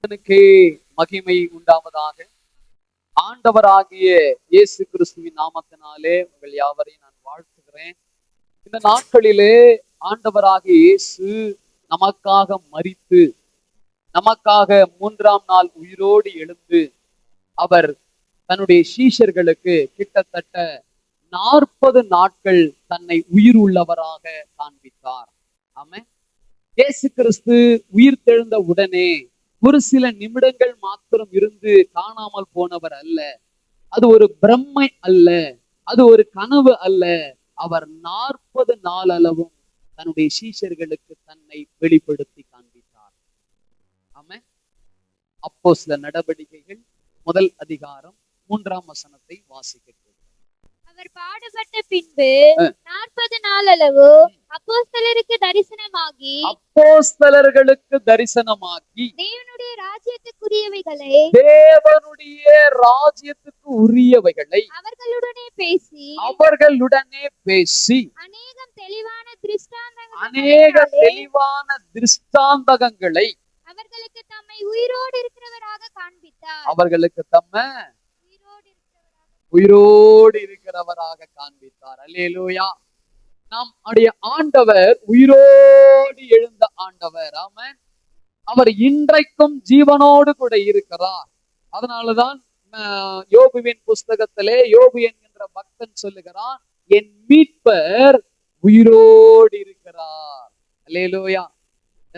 தேவனுக்கே மகிமை உண்டாவதாக. ஆண்டவராகிய இயேசு கிறிஸ்துவின் நாமத்தினாலே உங்கள் யாவரையும் நான் வாழ்த்துகிறேன். இந்த நாட்களிலே ஆண்டவராகிய இயேசு நமக்காக மரித்து, நமக்காக 3ஆம் நாள் உயிரோடு எழுந்து, அவர் தன்னுடைய சீஷர்களுக்கு கிட்டத்தட்ட 40 நாட்கள் தன்னை உயிர் உள்ளவராக காண்பித்தார். ஆமென். இயேசு கிறிஸ்து உயிர் தெழுந்த உடனே ஒரு சில நிமிடங்கள் மாத்திரம் இருந்து காணாமல் போனவர் அல்ல. அது ஒரு பிரம்மை அல்ல, அது ஒரு கனவு அல்ல. அவர் 40 நாள் அளவும் தன்னுடைய சீஷர்களுக்கு தன்னை வெளிப்படுத்தி காண்பித்தார். ஆமென். அப்போஸ்தலர் நடவடிக்கைகள் 1 அதிகாரம் 3ஆம் வசனத்தை வாசிக்க. அவர் பாடுபட்ட பின்பு 40 நாள் அளவு அப்போஸ்தலர்களுக்கு தரிசனமாகி தேவனுடைய ராஜ்யத்துக்கு உரியவைகளை அவர்களுடனே பேசி அநேக தெளிவான திருஷ்டாந்தகங்களை அவர்களுக்கு தம்மை உயிரோடு இருக்கிறவராக காண்பித்தார். உயிரோடு இருக்கிறவராக காண்பித்தார். அல்லேலூயா. நம்முடைய ஆண்டவர் உயிரோடு எழுந்த ஆண்டவர். ஆமென். அவர் இன்றைக்கும் ஜீவனோடு கூட இருக்கிறார். அதனாலதான் யோபுவின் புஸ்தகத்திலே யோபு என்கின்ற பக்தன் சொல்லுகிறான், என் மீட்பர் உயிரோடு இருக்கிறார். அல்லேலூயா.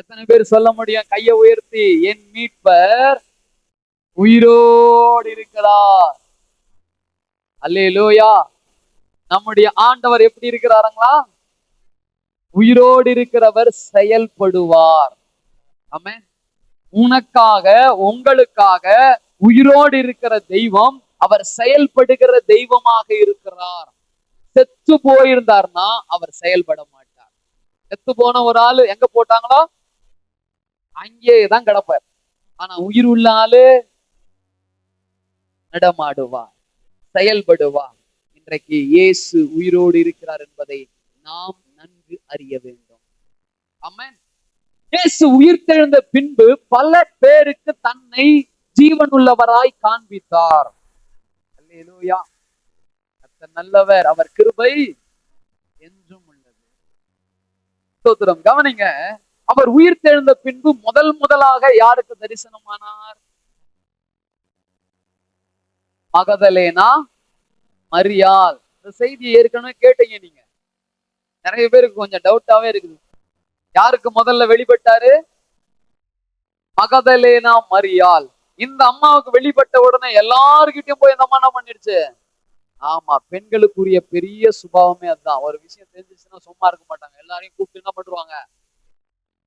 எத்தனை பேர் சொல்ல முடியும்? கையை உயர்த்தி, என் மீட்பர் உயிரோடு இருக்கிறார். அல்லேலூயா. நம்முடைய ஆண்டவர் எப்படி இருக்கிறாருங்களா? உயிரோடு இருக்கிறவர் செயல்படுவார். ஆமென். உனக்காக, உங்களுக்காக உயிரோடு இருக்கிற தெய்வம் அவர் செயல்படுகிற தெய்வமாக இருக்கிறார். செத்து போயிருந்தார்னா அவர் செயல்பட மாட்டார். செத்து போன ஒரு ஆளு எங்க போட்டாங்களோ அங்கேதான் கிடப்பார். ஆனா உயிர் உள்ள ஆளு நடமாடுவார், செயல்படுவார். இன்றைக்கு இயேசு உயிரோடு இருக்கிறார் என்பதை நாம் நன்கு அறிய வேண்டும். ஆமென். இயேசு உயிர்த்தெழுந்த பின்பு பல பேருக்கு தன்னை ஜீவன் உள்ளவராய் காண்பித்தார். அல்லேலூயா. கர்த்தர் நல்லவர், அவர் கிருபை என்றும் உள்ளது. ஸ்தோத்திரம். கவனிங்க, அவர் உயிர்த்தெழுந்த பின்பு முதலாக யாருக்கு தரிசனமானார்? மகதலேனா மரியாள். இந்த செய்தியை ஏற்கனவே கேட்டீங்க நீங்க. நிறைய பேருக்கு கொஞ்சம் டவுட்டாவே இருக்குது. யாருக்கு முதல்ல வெளிப்பட்டாரு? மகதலேனா மரியாள். இந்த அம்மாவுக்கு வெளிப்பட்ட உடனே எல்லார்கிட்டயும் போய் இந்த அம்மா என்ன பண்ணிடுச்சு? ஆமா, பெண்களுக்குரிய பெரிய சுபாவமே அதுதான். ஒரு விஷயம் தெரிஞ்சிச்சுன்னா சும்மா இருக்க மாட்டாங்க. எல்லாரையும் கூப்பிட்டு என்ன பண்ணுவாங்க?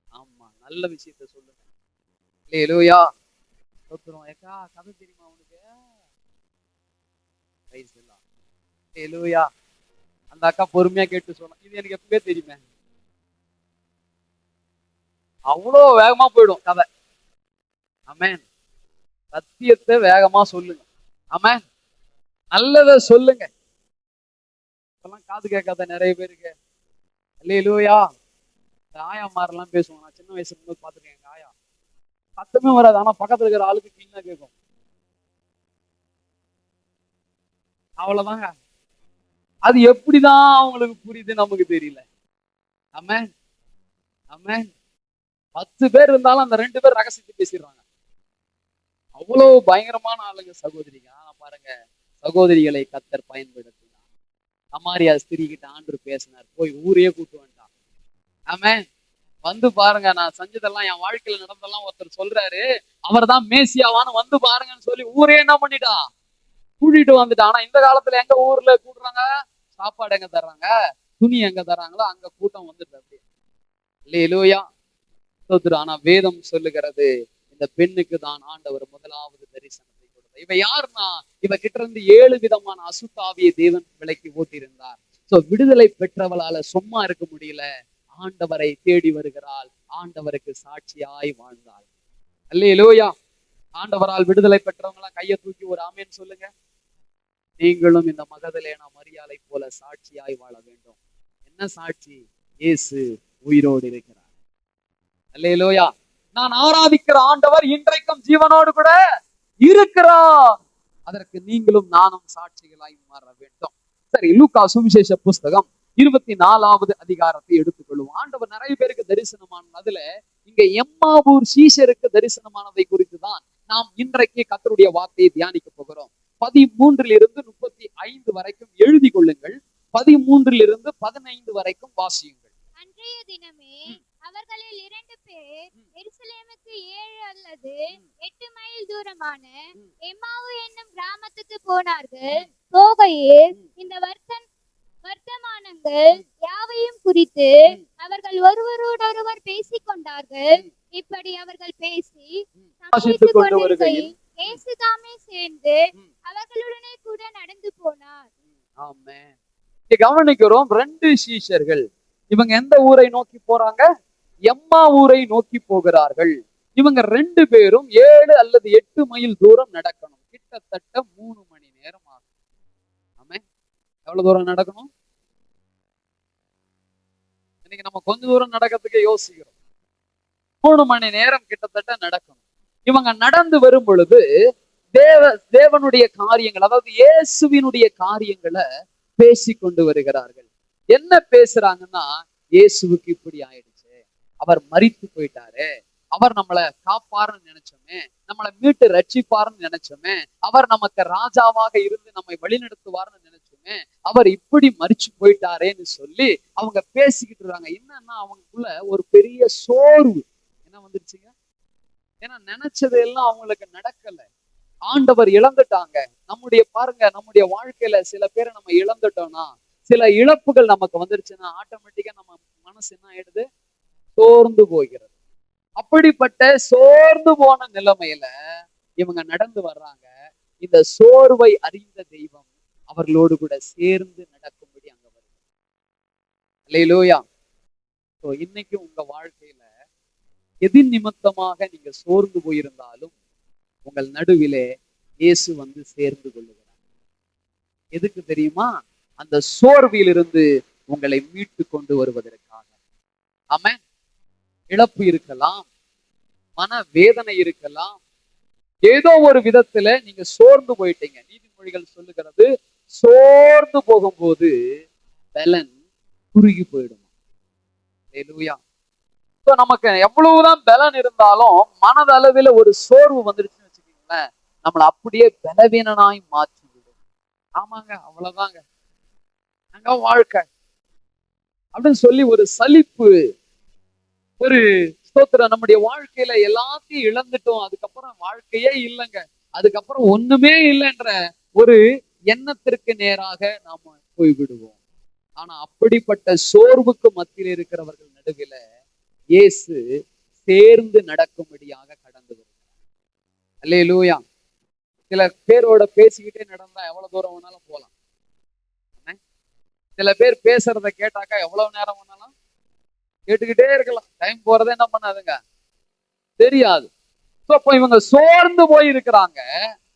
ஆமா, நல்ல விஷயத்த சொல்லுங்க. அல்லேலூயா. ஏக்கா கதை தெரியுமா உனக்கு? அந்த அக்கா பொறுமையா கேட்டு சொன்னா, இது எனக்கு எப்பவே தெரியுமே. அவ்வளோ வேகமா போயிடும் கதை. ஆமென். சத்தியத்தை வேகமா சொல்லுங்க. ஆமென். நல்லத சொல்லுங்க. இப்பெல்லாம் காது கேட்காத நிறைய பேருக்கு. அல்லேலூயா. ஆயா மாரெல்லாம் பேசுவோம். நான் சின்ன வயசுல இருக்கும்போது பாத்துருக்கேன். ஆயா சத்தமே வராது, ஆனா பக்கத்துல இருக்கிற ஆளுக்கு கிளீனா கேட்கும். அவ்வளவுதாங்க. அது எப்படிதான் அவங்களுக்கு புரியுது நமக்கு தெரியல. ஆமென். ஆமென். 10 பேர் இருந்தாலும் அந்த 2 பேர் ரகசியத்தை பேசிடுறாங்க. அவ்வளவு பயங்கரமான ஆளுங்க சகோதரிங்க. ஆனா பாருங்க, சகோதரிகளை கர்த்தர் பயன்படுத்தினார். சமாரியா ஸ்திரீ கிட்ட ஆண்டவர் பேசினார். போய் ஊரையே கூட்டு வந்துட்டான். ஆமென். வந்து பாருங்க, நான் செஞ்சதெல்லாம், என் வாழ்க்கையில நடந்ததெல்லாம் ஒருத்தர் சொல்றாரு, அவர் தான் மேசியாவான்னு வந்து பாருங்கன்னு சொல்லி ஊரே என்ன பண்ணிட்டான்? கூட்டிட்டு வந்துட்டான். ஆனா இந்த காலத்துல எங்க ஊர்ல கூட்டுறாங்க? சாப்பாடு எங்க தர்றாங்க, துணி எங்க தர்றாங்களோ அங்க கூட்டம் வந்துட்டு அப்படியே. அல்லேலூயா. ஆனா வேதம் சொல்லுகிறது, இந்த பெண்ணுக்கு தான் ஆண்டவர் முதலாவது தரிசனத்தை கொடுத்தார். இவ யாருன்னா, இவ கிட்ட இருந்து 7 விதமான அசுத்தாவியை தேவன் விலைக்கு ஓட்டியிருந்தார். சோ விடுதலை பெற்றவளால சும்மா இருக்க முடியல. ஆண்டவரை தேடி வருகிறாள். ஆண்டவருக்கு சாட்சியாய் வாழ்ந்தாள். அல்லேலூயா. ஆண்டவரால் விடுதலை பெற்றவங்களா கையை தூக்கி ஒரு ஆமென் சொல்லுங்க. நீங்களும் இந்த மகதலேனா மரியாளை போல சாட்சியாய் வாழ வேண்டும். என்ன சாட்சி? இயேசு உயிரோடு இருக்கிறார். அல்லேலூயா. நான் ஆராதிக்கிற ஆண்டவர் இன்றைக்கும் ஜீவனோடு கூட இருக்கிறார். அதற்கு நீங்களும் நானும் சாட்சிகளாய் மாற வேண்டும். சரி, லூக்கா சுவிசேஷ புஸ்தகம் 24வது அதிகாரத்தை எடுத்துக்கொள்வோம். ஆண்டவர் நிறைய பேருக்கு தரிசனமான அதுல இங்க எம்மாவூர் சீஷருக்கு தரிசனமானதை குறித்துதான் நாம் இன்றைக்கு கர்த்தருடைய வார்த்தையை தியானிக்க போகிறோம். 13 35 வரைக்கும் எழுதி கொள்ளுங்கள். 13 15 வரைக்கும் வாசியுங்கள். அன்றைய தினமே அவர்களில் 2 பேர் எருசலேமுக்கு 7 அல்லது 8 மைல் தூரமான எம்மாவு என்னும் கிராமத்துக்கு போனார்கள். போகையில் இந்த வர்த்தமானங்கள் யாவையும் குறித்து அவர்கள் ஒருவரோடொருவர் பேசிக் கொண்டார்கள். இப்படி அவர்கள் பேசி சம்பாஷித்துக் கொண்டிருக்கையில் இயேசு தாமே சேர்ந்து அவர்களுடனே கூட நடந்து போனார். ஆமென். கவனிக்கிறோம், 2 சீஷர்கள். இவங்க எந்த ஊரை நோக்கி போறாங்க? எம்மா ஊரை நோக்கி போகிறார்கள். இவங்க 2 பேரும் 7 அல்லது 8 மைல் தூரம் நடக்கணும். கிட்டத்தட்ட 3 மணி நேரம் ஆகும். ஆமென். எவ்வளவு தூரம் நடக்கணும்? இன்னைக்கு நம்ம கொஞ்ச தூரம் நடக்கிறதுக்கு யோசிக்கிறோம். 3 மணி நேரம் கிட்டத்தட்ட நடக்கணும். இவங்க நடந்து வரும் பொழுது தேவனுடைய காரியங்கள், அதாவது இயேசுவினுடைய காரியங்களை பேசி கொண்டு வருகிறார்கள். என்ன பேசுறாங்கன்னா, இயேசுவுக்கு இப்படி ஆயிடுச்சு, அவர் மரித்து போயிட்டாரு, அவர் நம்மளை காப்பாருன்னு நினைச்சோமே, நம்மளை மீட்டு ரட்சிப்பாருன்னு நினைச்சோமே, அவர் நமக்கு ராஜாவாக இருந்து நம்மை வழிநடத்துவார்னு நினைச்சோமே, அவர் இப்படி மரிச்சு போயிட்டாரேன்னு சொல்லி அவங்க பேசிக்கிட்டு இருக்காங்க. என்னன்னா அவங்களுக்குள்ள ஒரு பெரிய சோர்வு என்ன வந்துருச்சுங்க. ஏன்னா நினைச்சது எல்லாம் அவங்களுக்கு நடக்கல. ஆண்டவர் இழந்துட்டாங்க. நம்முடைய வாழ்க்கையில சில பேரை நம்ம இழந்துட்டோம்னா, சில இழப்புகள் நமக்கு வந்துருச்சுன்னா ஆட்டோமேட்டிக்கா நம்ம மனசு என்ன ஆயிடுது? சோர்ந்து போகிறது. அப்படிப்பட்ட சோர்ந்து போன நிலைமையில இவங்க நடந்து வர்றாங்க. இந்த சோர்வை அறிந்த தெய்வம் அவர்களோடு கூட சேர்ந்து நடக்கும்படி அங்க வருது. அல்லேலூயா. இன்னைக்கு உங்க வாழ்க்கையில எது நிமித்தமாக நீங்க சோர்ந்து போயிருந்தாலும் உங்கள் நடுவிலே இயேசு வந்து சேர்ந்து கொள்ளுகிறார். எதுக்கு தெரியுமா? அந்த சோர்விலிருந்து உங்களை மீட்டு கொண்டு வருவதற்காக. ஆமென். இழப்பு இருக்கலாம், மன வேதனை இருக்கலாம், ஏதோ ஒரு விதத்துல நீங்க சோர்ந்து போயிட்டீங்க. நீதிமொழிகள் சொல்லுகிறது, சோர்ந்து போகும்போது பலன் குறுகி போயிடும். அல்லேலூயா. நமக்கு எவ்வளவுதான் பலன் இருந்தாலும் மனதளவில் ஒரு சோர்வு வந்துருச்சுன்னு வச்சுக்கீங்களேன், நம்மளை அப்படியே பலவீனனாய் மாற்றி விடும். ஆமாங்க, அவ்வளவுதாங்க அங்க வாழ்க்கை அப்படின்னு சொல்லி ஒரு சலிப்பு, ஒரு ஸ்தோத்திரம். நம்முடைய வாழ்க்கையில எல்லாத்தையும் இழந்துட்டோம், அதுக்கப்புறம் வாழ்க்கையே இல்லைங்க, அதுக்கப்புறம் ஒண்ணுமே இல்லைன்ற ஒரு எண்ணத்திற்கு நேராக நாம போய்விடுவோம். ஆனா அப்படிப்பட்ட சோர்வுக்கு மத்தியில் இருக்கிறவர்கள் நடுவில் இயேசு சேர்ந்து நடக்கும்படியாக கடந்து வருகிறார். அல்லேலூயா. சில பேரோட பேசிக்கிட்டே நடந்தா எவ்வளவு தூரம் வேணாலும் போகலாம். சில பேர் பேசுறத கேட்டாக்கா எவ்வளவு நேரம் வேணாலும் கேட்டுக்கிட்டே இருக்கலாம். டைம் போறதே என்ன பண்ணாதுங்க, தெரியாது. அப்போ இவங்க சோர்ந்து போய் இருக்கிறாங்க.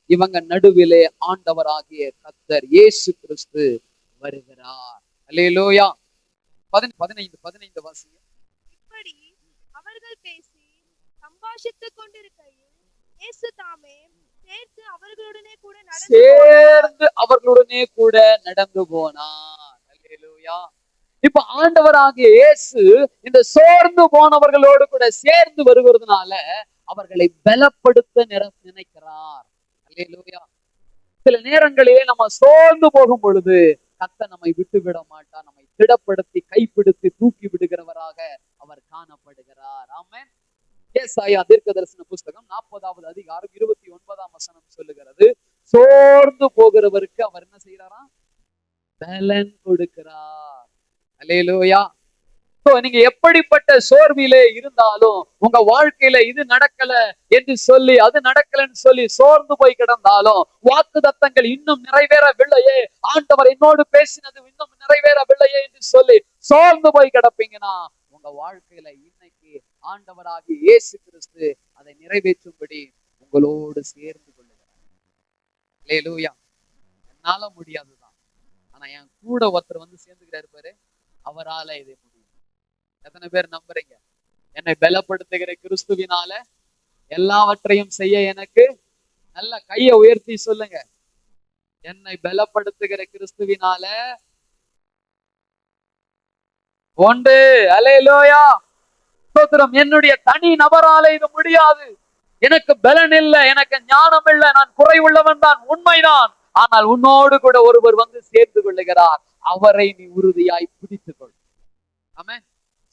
இவங்க நடுவிலே ஆண்டவராகிய கர்த்தர் இயேசு கிறிஸ்து வருகிறார். அல்லேலூயா. 15 வாசிங்க. இப்படி அவர்கள் பேசி சம்பாஷித்துக் கொண்டிருக்கையில் இயேசு தாமே சேர்ந்து அவர்களுடனே கூட நடந்து போனார். அல்லேலூயா. இப்ப ஆண்டவராகிய இயேசு இந்த சோர்ந்து போனவர்களோடு கூட சேர்ந்து வருவதனால அவர்களை பலப்படுத்த நினைக்கிறார். அல்லேலூயா. சில நேரங்களிலே நம்ம சோர்ந்து போகும் பொழுது கர்த்தர் நம்மை விட்டு விட மாட்டார். நம்மை திடப்படுத்தி கைப்பிடித்து தூக்கி விடுகிறவராக அவர் காணப்படுகிறார். ஆமென். ஏசாயா தீர்க்கதரிசன புஸ்தகம் 40வது அதிகாரம் 29ஆம் வசனம் சொல்லுகிறது, சோர்ந்து போகிறவருக்கு அவர் என்ன செய்யறாராம்? பலன் கொடுக்கிறார். அல்லேலூயா. நீங்க எப்படிப்பட்ட சோர்விலே இருந்தாலும், உங்க வாழ்க்கையில இது நடக்கல என்று சொல்லி, அது நடக்கலன்னு சொல்லி சோர்ந்து போய் கிடந்தாலும், வாக்குத்தத்தங்கள் இன்னும் நிறைவேறவில்லையே, ஆண்டவர் என்னோடு பேசினது இன்னும் நிறைவேறவில்லையே என்று சொல்லி சோர்ந்து போய் கிடப்பீங்கன்னா, உங்க வாழ்க்கையில இன்னைக்கு ஆண்டவராகிய இயேசு கிறிஸ்து அதை நிறைவேற்றும்படி உங்களோடு சேர்ந்து கொள்ளுகிறார். அல்லேலூயா. என்னால முடியாதுதான், ஆனா என் கூட ஒருத்தர் வந்து சேர்ந்துக்கிறாரு பாரு, அவரால இதை முடியும். எத்தனை பேர் நம்புறீங்க? என்னை பலப்படுத்துகிற கிறிஸ்துவினால எல்லாவற்றையும் செய்ய எனக்கு நல்ல கையை உயர்த்தி சொல்லுங்க. என்னை பலப்படுத்துகிற கிறிஸ்துவினால ஒன்று. அல்லேலூயா, ஸ்தோத்திரம். என்னுடைய தனி நபரால இது முடியாது. எனக்கு பலன் இல்லை, எனக்கு ஞானம் இல்லை, நான் குறைவுள்ளவன் தான், உண்மைதான். ஆனால் உன்னோடு கூட ஒருவர் வந்து சேர்ந்து கொள்ளுகிறார், அவரை நீ உறுதியாய் பிடித்துக் கொள். ஆமென்.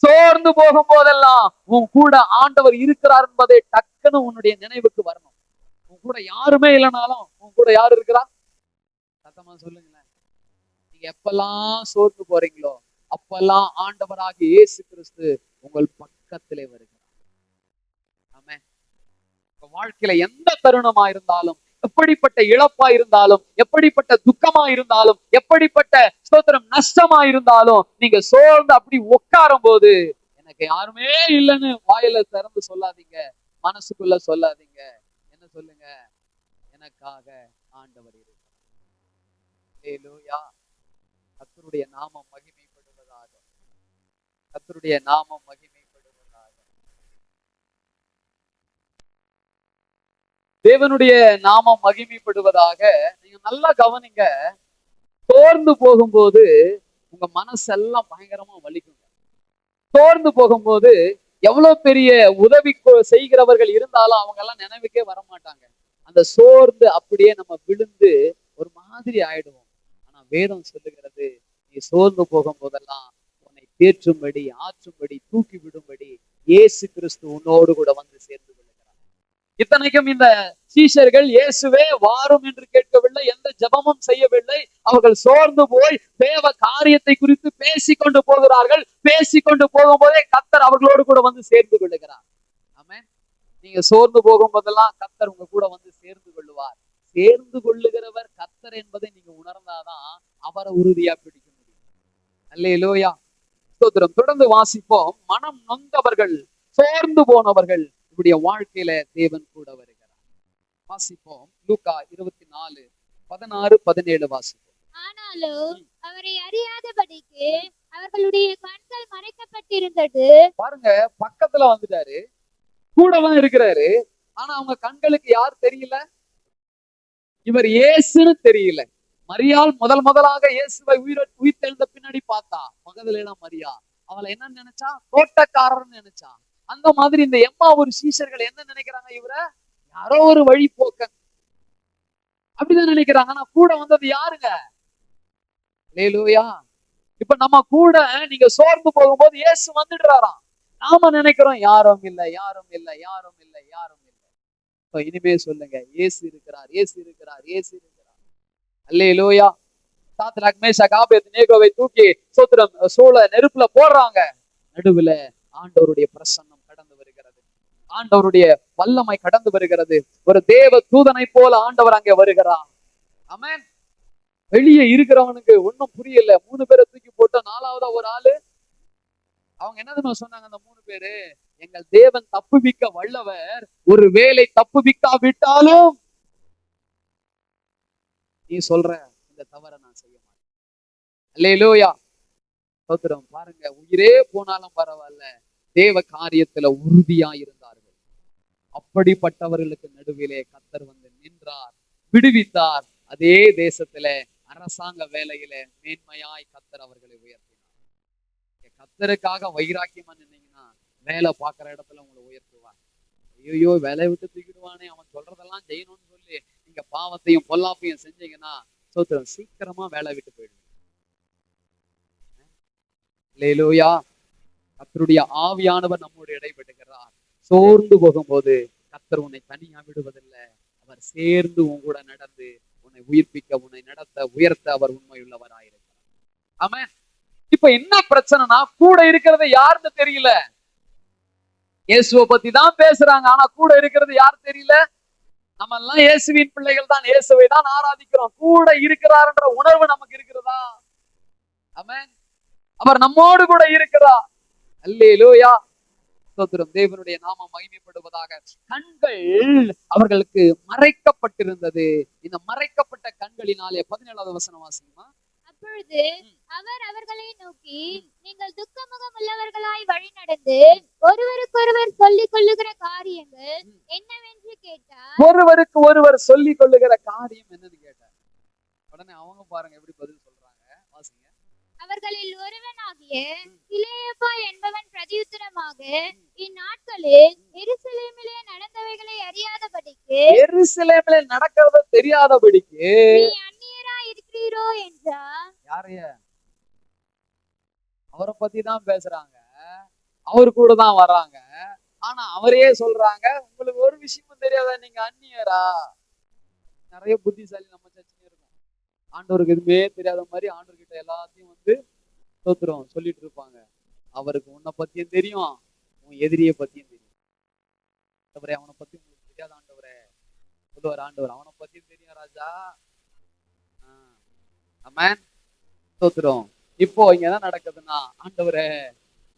சோர்ந்து போகும் போதெல்லாம் உன் கூட ஆண்டவர் இருக்கிறார் என்பதை டக்குன்னு உன்னுடைய நினைவுக்கு வரணும். உன் கூட யாருமே இல்லைனாலும் உன் கூட யாரு இருக்கிறா? சத்தமா சொல்லுங்களேன். நீங்க எப்பெல்லாம் சோர்ந்து போறீங்களோ அப்பெல்லாம் ஆண்டவராகிய இயேசு கிறிஸ்து உங்கள் பக்கத்திலே வருகிறார். ஆமென். வாழ்க்கையில எந்த தருணமா இருந்தாலும், எப்படிப்பட்ட இழப்பா இருந்தாலும், எப்படிப்பட்ட துக்கமா இருந்தாலும், எப்படிப்பட்ட ஸ்தோத்திரம் நஷ்டமா இருந்தாலும், நீங்க சோர்ந்து அப்படி உட்காரும் போது எனக்கு யாருமே இல்லைன்னு வாயில திறந்து சொல்லாதீங்க, மனசுக்குள்ள சொல்லாதீங்க. என்ன சொல்லுங்க? எனக்காக ஆண்டவர் இருக்கிறார். ஹல்லேலூயா. கர்த்தருடைய நாமம் மகிமைப்படுவதாக. கர்த்தருடைய நாமம் மகிமைப்படுவதாக. தேவனுடைய நாமம் மகிமைப்படுவதாக. நீங்க நல்லா கவனிங்க. சோர்ந்து போகும்போது உங்க மனசெல்லாம் பயங்கரமா வலிக்குங்க. சோர்ந்து போகும்போது எவ்வளவு பெரிய உதவி செய்கிறவர்கள் இருந்தாலும் அவங்க எல்லாம் நினைவுக்கே வர மாட்டாங்க. அந்த சோர்ந்து அப்படியே நம்ம விழுந்து ஒரு மாதிரி ஆயிடுவோம். ஆனா வேதம் சொல்லுகிறது, நீ சோர்ந்து போகும் போதெல்லாம் உன்னை தேற்றும்படி, ஆற்றும்படி, தூக்கி விடும்படி இயேசு கிறிஸ்து உன்னோடு கூட வந்து சேர்ந்து கொள்ளுகிறார். இத்தனைக்கும் இந்த சீஷர்கள் இயேசுவே வாரும் என்று கேட்கவில்லை, எந்த ஜெபமும் செய்யவில்லை. அவர்கள் சோர்ந்து போய் தேவ காரியத்தை குறித்து பேசிக்கொண்டு போகிறார்கள். பேசிக்கொண்டு போகும்போதே கர்த்தர் அவர்களோடு கூட வந்து சேர்ந்து கொள்ளுகிறார். ஆமென். நீங்க சோர்ந்து போகும் போதெல்லாம் கர்த்தர் உங்க கூட வந்து சேர்ந்து கொள்ளுவார். சேர்ந்து கொள்ளுகிறவர் கர்த்தர் என்பதை நீங்க உணர்ந்தாதான் அவரை உறுதியா பிடிக்க முடியும். அல்லேலூயா, ஸ்தோத்திரம். தொடர்ந்து வாசிப்போம். மனம் நொந்தவர்கள், சோர்ந்து போனவர்கள் இவருடைய வாழ்க்கையில தேவன் கூட வருகிறார். வாசிப்போம். லூக்கா 24:16-17 வாசிப்போம். ஆனாலும் அவரை அறியாதபடிக்கு அவர்களுடைய கண்கள் மறைக்கப்பட்டிருந்தது. பாருங்க, பக்கத்துல வந்துட்டாரு, கூடலாம் இருக்கிறாரு. ஆனா அவங்க கண்களுக்கு யார் தெரியல? இவர் இயேசுன்னு தெரியல. மரியாள் முதலாக இயேசுவை உயிர்த்தெழுந்த பின்னாடி பார்த்தா. மகதலேனா மரியா அவளை என்ன நினைச்சா? தோட்டக்காரர்னு நினைச்சா. அந்த மாதிரி இந்த எம்மாவூர் சீஷர்கள் என்ன நினைக்கிறாங்க? இவரை யாரோ ஒரு வழி போக்கன் அப்படிதான் நினைக்கிறாங்க. ஆனா கூட வந்தது யாருங்க? அல்லேலூயா. இப்ப நம்ம கூட நீங்க சோர்ந்து போகும்போது இயேசு வந்துடுறாராம். நாம நினைக்கிறோம் யாரும் இல்லை, யாரும் இல்லை, யாரும் இல்லை, யாரும் இல்லை. இனிமே சொல்லுங்க, இயேசு இருக்கிறார், இயேசு இருக்கிறார், இயேசு இருக்கிறார். அல்லேலூயா. சாத்ராக் மேஷாக் ஆபேத்நேகோவை தூக்கி ஸ்தோத்திரம் சூழ நெருப்புல போடுறாங்க. நடுவுல ஆண்டவருடைய பிரசன்னம் கடந்து வருகிறது. ஆண்டவருடைய வல்லமை கடந்து வருகிறது. ஒரு தேவ தூதனை போல ஆண்டவர் அங்கே வருகிறார். ஆமென். வெளியே இருக்கிறவனுக்கு ஒன்னும் புரியல. 3 பேரை தூக்கி போட்டு 4வதா ஒரு ஆளு. அவங்க என்னதுன்னு சொன்னாங்க அந்த 3 பேரு? எங்கள் தேவன் தப்புவிக்க வல்லவர், ஒரு வேளை தப்புவிக்காவிட்டாலும் நீ சொல்ற இந்த தவறை நான் செய்ய மாட்டேன். அல்லேலூயா, ஸ்தோத்திரம். பாருங்க, உயிரே போனாலும் பரவாயில்ல, தேவ காரியத்துல உறுதியா இருந்தார்கள். அப்படிப்பட்டவர்களுக்கு நடுவிலே கர்த்தர் வந்து நின்றார், விடுவித்தார். அதே தேசத்துல அரசாங்க வேலையில மேன்மையாய் கர்த்தர் அவர்களை உயர்த்தினார். கர்த்தருக்காக வைராக்கியமா நின்னீங்கன்னா வேலை பார்க்கிற இடத்துல உங்களை உயர்த்துவார். ஐயோ வேலையை விட்டு தூக்கிடுவானே, அவன் சொல்றதெல்லாம் செய்யணும்னு சொல்லி நீங்க பாவத்தையும் பொல்லாப்பையும் செஞ்சீங்கன்னா ஸ்தோத்திரம் சீக்கிரமா வேலை விட்டு போயிடுவீங்க. அல்லேலூயா. கர்த்தருடைய ஆவியானவர் நம்மோடு இடைபடுகிறார். சோர்ந்து போகும்போது கர்த்தர் உன்னை தனியா விடுவதில்லை. அவர் சேர்ந்து உன் கூட நடந்து உன்னை உயிர்ப்பிக்க, உன்னை நடத்த, உயர்த்த அவர் உண்மையுள்ளவராயிருக்கிறார். ஆமென். இப்ப என்ன பிரச்சனைனா, கூட இருக்கிறது யாருன்னு தெரியல. இயேசுவை பத்தி தான் பேசுறாங்க, ஆனா கூட இருக்கிறது யாரு தெரியல. நம்ம எல்லாம் இயேசுவின் பிள்ளைகள் தான், இயேசுவை தான் ஆராதிக்கிறோம். கூட இருக்கிறார்ன்ற உணர்வு நமக்கு இருக்கிறதா? ஆமென். அவர் நம்மோடு கூட இருக்கிறார். அல்லேலூயா, ஸ்தோத்திரம். தேவனுடைய நாமம் மகிமைப்படுவதாக. கண்கள் அவர்களுக்கு மறைக்கப்பட்டிருந்தது. இந்த மறைக்கப்பட்ட கண்களினாலே 17வது வசனம் வாசிக்குமா? அப்பொழுது அவர் அவர்களை நோக்கி, நீங்கள் துக்கமுகம் உள்ளவர்களாய் வழி நடந்து ஒருவருக்கொருவர் சொல்லிக் கொள்ளுகிற காரியங்கள் என்னவென்று கேட்டார். ஒருவருக்கு ஒருவர் சொல்லிக் கொள்ளுகிற காரியம் என்னன்னு கேட்டார். உடனே அவங்க பாருங்க எப்படி பதில் சொல்றாங்க, வாசிங்க. அவர்களில் ஒருவனாகிய கிலேயோப்பா என்பவன் பிரதியுத்தரமாக, இந்நாட்களில் எருசலேமிலே நடந்தவைகளை அறியாதபடிக்கு எருசலேமிலே நடக்கிறத தெரியாதபடிக்கு நீ அந்நியராய் இருக்கிறீரோ என்றார். யாரைய? அவரை பத்தி தான் பேசுறாங்க, அவரு கூட தான் வர்றாங்க. ஆனா அவரே சொல்றாங்க, உங்களுக்கு ஒரு விஷயமும் தெரியாதா, நீங்க அந்நியரா? நிறைய புத்திசாலி நம்ம சர்ச்சையும் இருக்கும். ஆண்டவருக்கு எதுவுமே தெரியாத மாதிரி ஆண்டவர்கிட்ட எல்லாத்தையும் வந்து தோத்துரும் சொல்லிட்டு இருப்பாங்க. அவருக்கு உன்னை பத்தியும் தெரியும், உன் எதிரியை பத்தியும் தெரியும். ஆண்டவரே, அவனை பத்தி உங்களுக்கு தெரியாத ஆண்டவரே சொல்லுவார் ஆண்டவர், அவனை பத்தியும் தெரியும் ராஜா. ஆமென். தோத்துரும். இப்போ இங்க என்ன நடக்குதுன்னா, ஆண்டவரே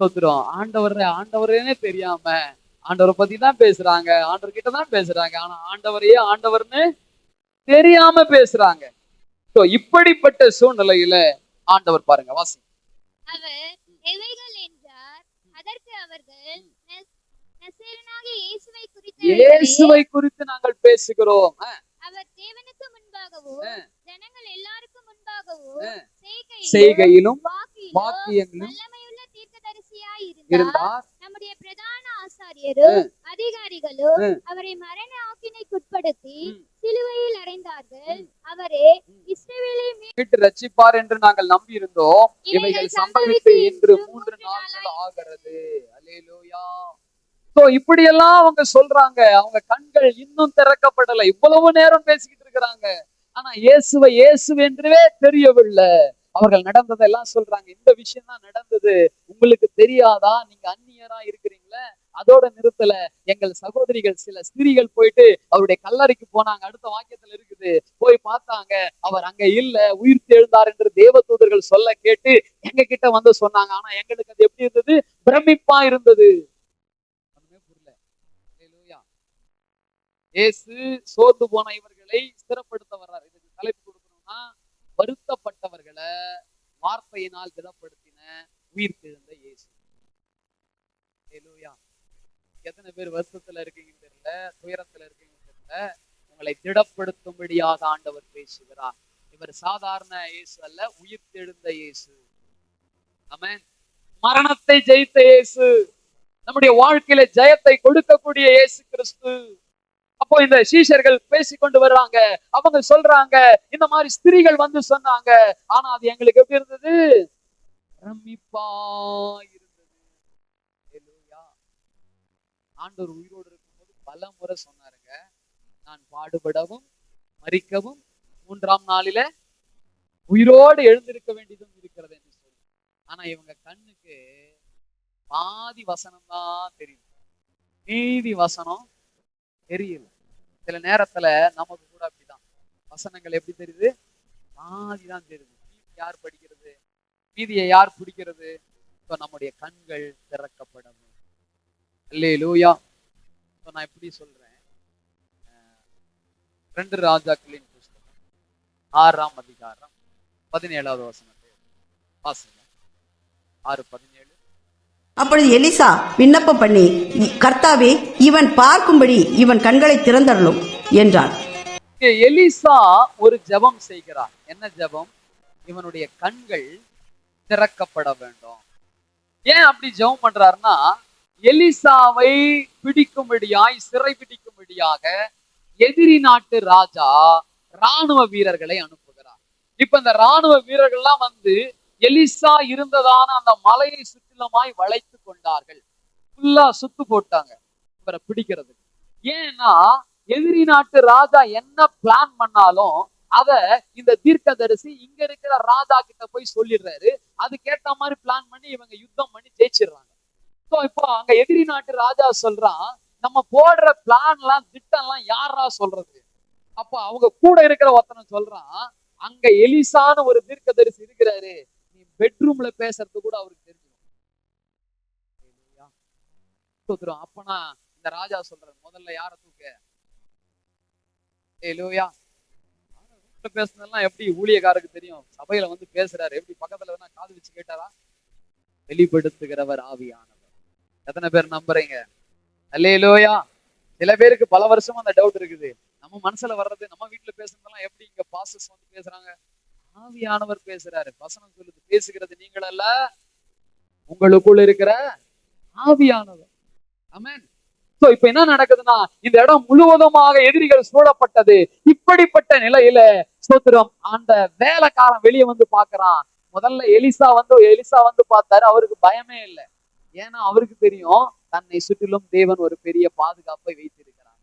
தோத்துரும், ஆண்டவரேனே தெரியாம ஆண்டவரை பத்தி தான் பேசுறாங்க, ஆண்டவர் கிட்ட தான் பேசுறாங்க. ஆனா ஆண்டவரையே ஆண்டவர்னு தெரியாம பேசுறாங்க. இப்படிப்பட்ட சூழ்நிலையில ஆண்டவர் பாருங்க, வாசி. அவர் எவைகள் என்றார். அதற்கு அவர்கள், நசரேயனாகிய இயேசுவை குறித்து நாங்கள் பேசுகிறோம். அவர் தேவனுக்கு முன்பாகவோ ஜனங்கள் எல்லாருக்கும் முன்பாகவோ செய்கையிலும் வாக்கியங்களும் வல்லமையுள்ள தீர்க்கதரிசியாய் இருந்தார். நம்முடைய பிரதான ஆசாரியரும் அதிகாரிகளும் அவரை மரண ஆக்கினைக்குட்படுத்தி சிலுவையில் அறைந்தார்கள். அவரே இஸ்ரவேலை மீட்டு ரட்சிப்பார் என்று நாங்கள் நம்பி இருந்தோம். இவைகள் சம்பவித்து இன்று 3 நாட்கள் ஆகிறது. அல்லேலூயா. இப்படி எல்லாம் அவங்க சொல்றாங்க. அவங்க கண்கள் இன்னும் திறக்கப்படலை. இவ்வளவு நேரம் பேசிக்கிட்டு இருக்கிறாங்க. ஆனா இயேசுவென்றே தெரியவில்லை. அவர்கள் நடந்ததெல்லாம் சொல்றாங்க. இந்த விஷயம் தான் நடந்தது, உங்களுக்கு தெரியாதா? நீங்க அந்நியரா இருக்கிறீங்களே. அதோட நிறுத்தல. எங்கள் சகோதரிகள் சில ஸ்திரீகள் போயிட்டு அவருடைய கல்லறைக்கு போனாங்க. அடுத்த வாக்கியத்துல இருக்குது, போய் பார்த்தாங்க, அவர் அங்க இல்ல, உயிர் தெழுந்தார் என்று தேவதூதர்கள் சொல்ல கேட்டு எங்க கிட்ட வந்து சொன்னாங்க. ஆனா எங்களுக்கு அது எப்படி இருந்தது? பிரமிப்பா இருந்தது. இயேசு சோர்ந்து போன இவர்களை ஸ்திரப்படுத்த வர்றார். இதுக்கு தலைப்பு கொடுக்கணும்னா, வருத்தப்பட்டவர்களை வார்த்தையினால் திடப்படுத்தின உயிர் தெழுந்த இயேசு. எத்தனை பேர் வருத்தத்துல இருக்கீங்கன்னு தெரியல, துயரத்துல இருக்கீங்கன்னு தெரியல, உங்களை திடப்படுத்தும்படியாக ஆண்டவர் பேசுகிறார். இவர் சாதாரண இயேசு அல்ல, உயிர் தெழுந்த இயேசு. ஆமென். மரணத்தை ஜெயித்த இயேசு, நம்முடைய வாழ்க்கையில ஜெயத்தை கொடுக்கக்கூடிய இயேசு கிறிஸ்து. அப்போ இந்த சீஷர்கள் பேசிக்கொண்டு வர்றாங்க. அவங்க சொல்றாங்க, இந்த மாதிரி ஸ்திரீகள் வந்து சொன்னாங்க. ஆனா அது எங்களுக்கு எப்படி இருந்தது? பிரமிப்பா இருந்தது. ஆண்டவர் உயிரோடு இருக்கும்போது பல முறை சொன்னாருங்க, நான் பாடுபடவும் மரிக்கவும் 3ஆம் நாளில உயிரோடு எழுந்திருக்க வேண்டியதும் இருக்கிறது என்று சொல்லி. ஆனா இவங்க கண்ணுக்கு பாதி வசனம் தான் தெரியும், மீதி வசனம் தெரியல. சில நேரத்துல நமக்கு கூட அப்படிதான், வசனங்கள் எப்படி தெரியுது? பாதி தான் தெரியுது. யார் படிக்கிறது, மீதியை யார் பிடிக்கிறது? இப்ப நம்முடைய கண்கள் திறக்கப்படணும். அல்லேலூயா. நான் எப்படி சொல்றேன், 2 ராஜாக்களின் புஸ்தகம் 6ஆம் அதிகாரம் 17வது வசனத்தை வாசிங்க. 6:17. அப்பொழுது எலிசா விண்ணப்பம் பண்ணி, கர்த்தாவே, இவன் பார்க்கும்படி இவன் கண்களை திறந்தருளும் என்றான். எலிசா ஒரு ஜெபம் செய்கிறார். என்ன ஜெபம்? இவனுடைய கண்கள் திறக்கப்பட வேண்டும். ஏன் அப்படி ஜெபம் பண்றாருன்னா, எலிசாவை பிடிக்கும்படியாய், சிறை பிடிக்கும்படியாக எதிரி நாட்டு ராஜா ராணுவ வீரர்களை அனுப்புகிறார். இப்ப இந்த ராணுவ வீரர்கள்லாம் வந்து எலிசா இருந்ததான அந்த மலையை சுற்றிலுமாய் வளைத்து கொண்டார்கள். ஃபுல்லா சுத்து போட்டாங்க இவரை பிடிக்கிறதுக்கு. ஏன்னா எதிரி நாட்டு ராஜா என்ன பிளான் பண்ணாலும் அத இந்த தீர்க்கதரிசி இங்க இருக்கிற ராஜா கிட்ட போய் சொல்லிடுறாரு. அதுக்கேற்ற மாதிரி பிளான் பண்ணி இவங்க யுத்தம் பண்ணி ஜெயிச்சிடுறாங்க. இப்போ அங்க எதிரி நாட்டு ராஜா சொல்றான், நம்ம போடுற பிளான் எல்லாம் திட்டம் எல்லாம் யாரா சொல்றது? அப்ப அவங்க கூட இருக்கிற ஒருத்தனை சொல்றான், அங்க எலிசான்னு ஒரு தீர்க்கதரிசி இருக்கிறாரு, நீ பெட்ரூம்ல பேசுறது கூட அவருக்கு தெரியும். அப்பனா இந்த ராஜா சொல்றாரு, முதல்ல யார தூக்க? பேசுனதெல்லாம் எப்படி ஊழியக்காரருக்கு தெரியும்? சபையில வந்து பேசுறாரு, எப்படி பக்கத்துல வேணா காது வச்சு கேட்டாரா? வெளிப்படுத்துகிறவர் ஆவியானவர். எத்தனை பேர் நம்புறீங்க? அல்லேலூயா. சில பேருக்கு பல வருஷமா அந்த டவுட் இருக்குது. நம்ம மனசுல வர்றது, நம்ம வீட்டுல பேசுனதெல்லாம் எப்படி இங்க பாஸ்டர்ஸ் வந்து பேசுறாங்க? ஆவியானவர் பேசுறாரு. வசனம் சொல்லுது, பேசுகிறது நீங்கள் அல்ல, உங்களுக்குள்ள இருக்கிற ஆவியானவர். ஆமென். சோ இப்ப என்ன நடக்குதுன்னா, இந்த இடம் முழுவதுமாக எதிரிகள் சூழப்பட்டது. இப்படிப்பட்ட நிலையில ஸ்தோத்திரம், அந்த வேலைக்காரன் வெளியே வந்து பாக்குறான். முதல்ல எலிசா வந்து பார்த்தாரு. அவருக்கு பயமே இல்லை. ஏன்னா அவருக்கு தெரியும், தன்னை சுற்றிலும் தேவன் ஒரு பெரிய பாதுகாப்பை வைத்திருக்கிறார்.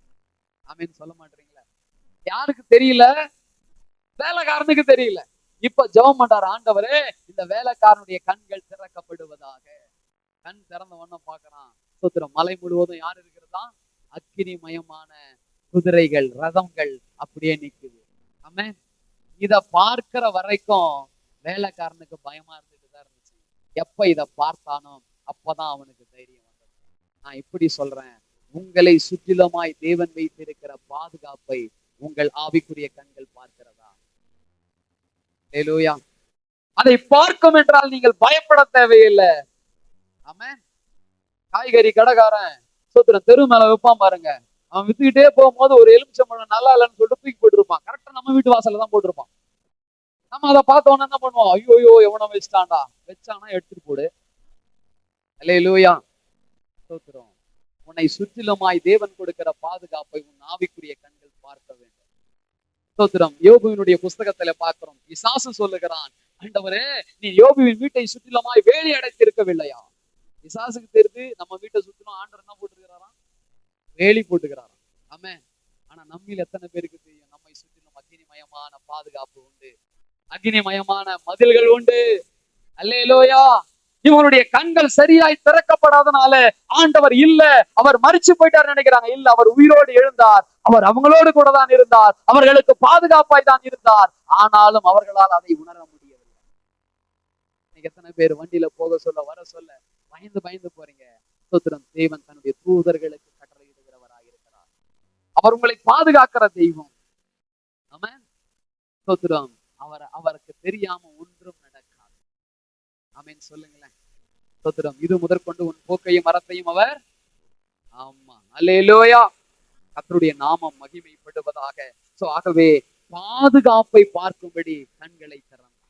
ஆமென் சொல்ல மாட்டீங்களா? யாருக்கு தெரியல? வேலைக்காரனுக்கு தெரியல. இப்ப ஜெபம் பண்றாரு, ஆண்டவரே இந்த வேலைக்காரனுடைய கண்கள் திறக்கப்படுவதாக. கண் திறந்த உடனே பாக்குறான், ஸ்தோத்திரம், மலை முழுவதும் யார் இருக்கிறதா? அக்கினிமயமான குதிரைகள், ரதங்கள் அப்படியே நிக்குது. ஆமென். இத பார்க்கிற வரைக்கும் வேலைக்காரனுக்கு பயமா இருந்துட்டு தான் இருந்துச்சு. எப்ப இத பார்த்தானோ அப்பதான் அவனுக்கு தைரியம் வந்தது. நான் இப்படி சொல்றேன், உங்களை சுற்றிலுமாய் தேவன் வைத்திருக்கிற பாதுகாப்பை உங்கள் ஆவிக்குரிய கண்கள் பார்க்கிறதா? அல்லேலூயா. அதை பார்க்கும் என்றால் நீங்கள் பயப்பட தேவையில்லை. ஆமென். காய்கறி கடைக்காரன் சோத்திரம் தெரு மேல வைப்பான் பாருங்க. அவன் வித்துக்கிட்டே போகும்போது ஒரு எலுமிச்சம்பழம் நல்லா இல்லைன்னு சொல்லிட்டு தூக்கி போட்டுருப்பான். கரெக்டா நம்ம வீட்டு வாசல்ல தான் போட்டிருப்பான். நம்ம அதை பார்த்த உடனே என்ன பண்ணுவோம்? ஐயோ எவனோ வச்சுட்டான்டா. வச்சானா எடுத்துட்டு போடு. அல்லேலூயா. சோத்திரம். உன்னை சுற்றிலுமாய் தேவன் கொடுக்கிற பாதுகாப்பை உன் ஆவிக்குரிய கண்கள் பார்க்க வேண்டும். ஸ்தோத்திரம். யோபுவினுடைய புஸ்தகத்துல பார்க்கிறோம், பிசாசு சொல்லுகிறான், ஆண்டவரே நீ யோபுவின் வீட்டை சுற்றிலுமாய் வேலி அடைத்திருக்கவில்லையா? பிசாசுக்கு தெரிந்து நம்ம வீட்டை சுற்றிலும் ஆண்டவர் என்ன போட்டுக்கிறாராம்? வேலி போட்டுக்கிறாராம். ஆமென். ஆனா நம்மில் எத்தனை பேருக்கு தெரியும், நம்மை சுற்றிலும் அக்னிமயமான பாதுகாப்பு உண்டு, அக்னிமயமான மதில்கள் உண்டு. அல்லேலூயா. இவனுடைய கண்கள் சரியாய் திறக்கப்படாதனால ஆண்டவர் இல்ல, அவர் மரிச்சு போயிட்டார் நினைக்கிறாங்க. இல்ல, அவர் உயிரோடு எழுந்தார். அவர் அவங்களோடு கூட தான் இருந்தார். அவர்களுக்கு பாதுகாப்பாய் தான் இருந்தார். ஆனாலும் அவர்களால் அதை உணர முடியவில்லை. இன்னைக்கு எத்தனை பேர் வண்டியில போக சொல்ல வர சொல்ல பயந்து போறீங்க? ஸ்தோத்திரம். தேவன் தன்னுடைய தூதர்களுக்கு கட்டளையிடுகிறவராக இருக்கிறார். அவர் உங்களை பாதுகாக்கிற தெய்வம். ஆமென். ஸ்தோத்திரம். அவருக்கு தெரியாம ஒன்றும் நடக்காது. ஆமென் சொல்லுங்களேன். ஸ்தோத்திரம். இது முதற்கொண்டு உன் போக்கையும் மரத்தையும் அவர், ஆமா, அல்லேலூயா, கர்த்தருடைய நாமம் மகிமைப்படுவதாக. சோ ஆகவே பாதுகாப்பை பார்க்கும்படி கண்களை திறந்தார்.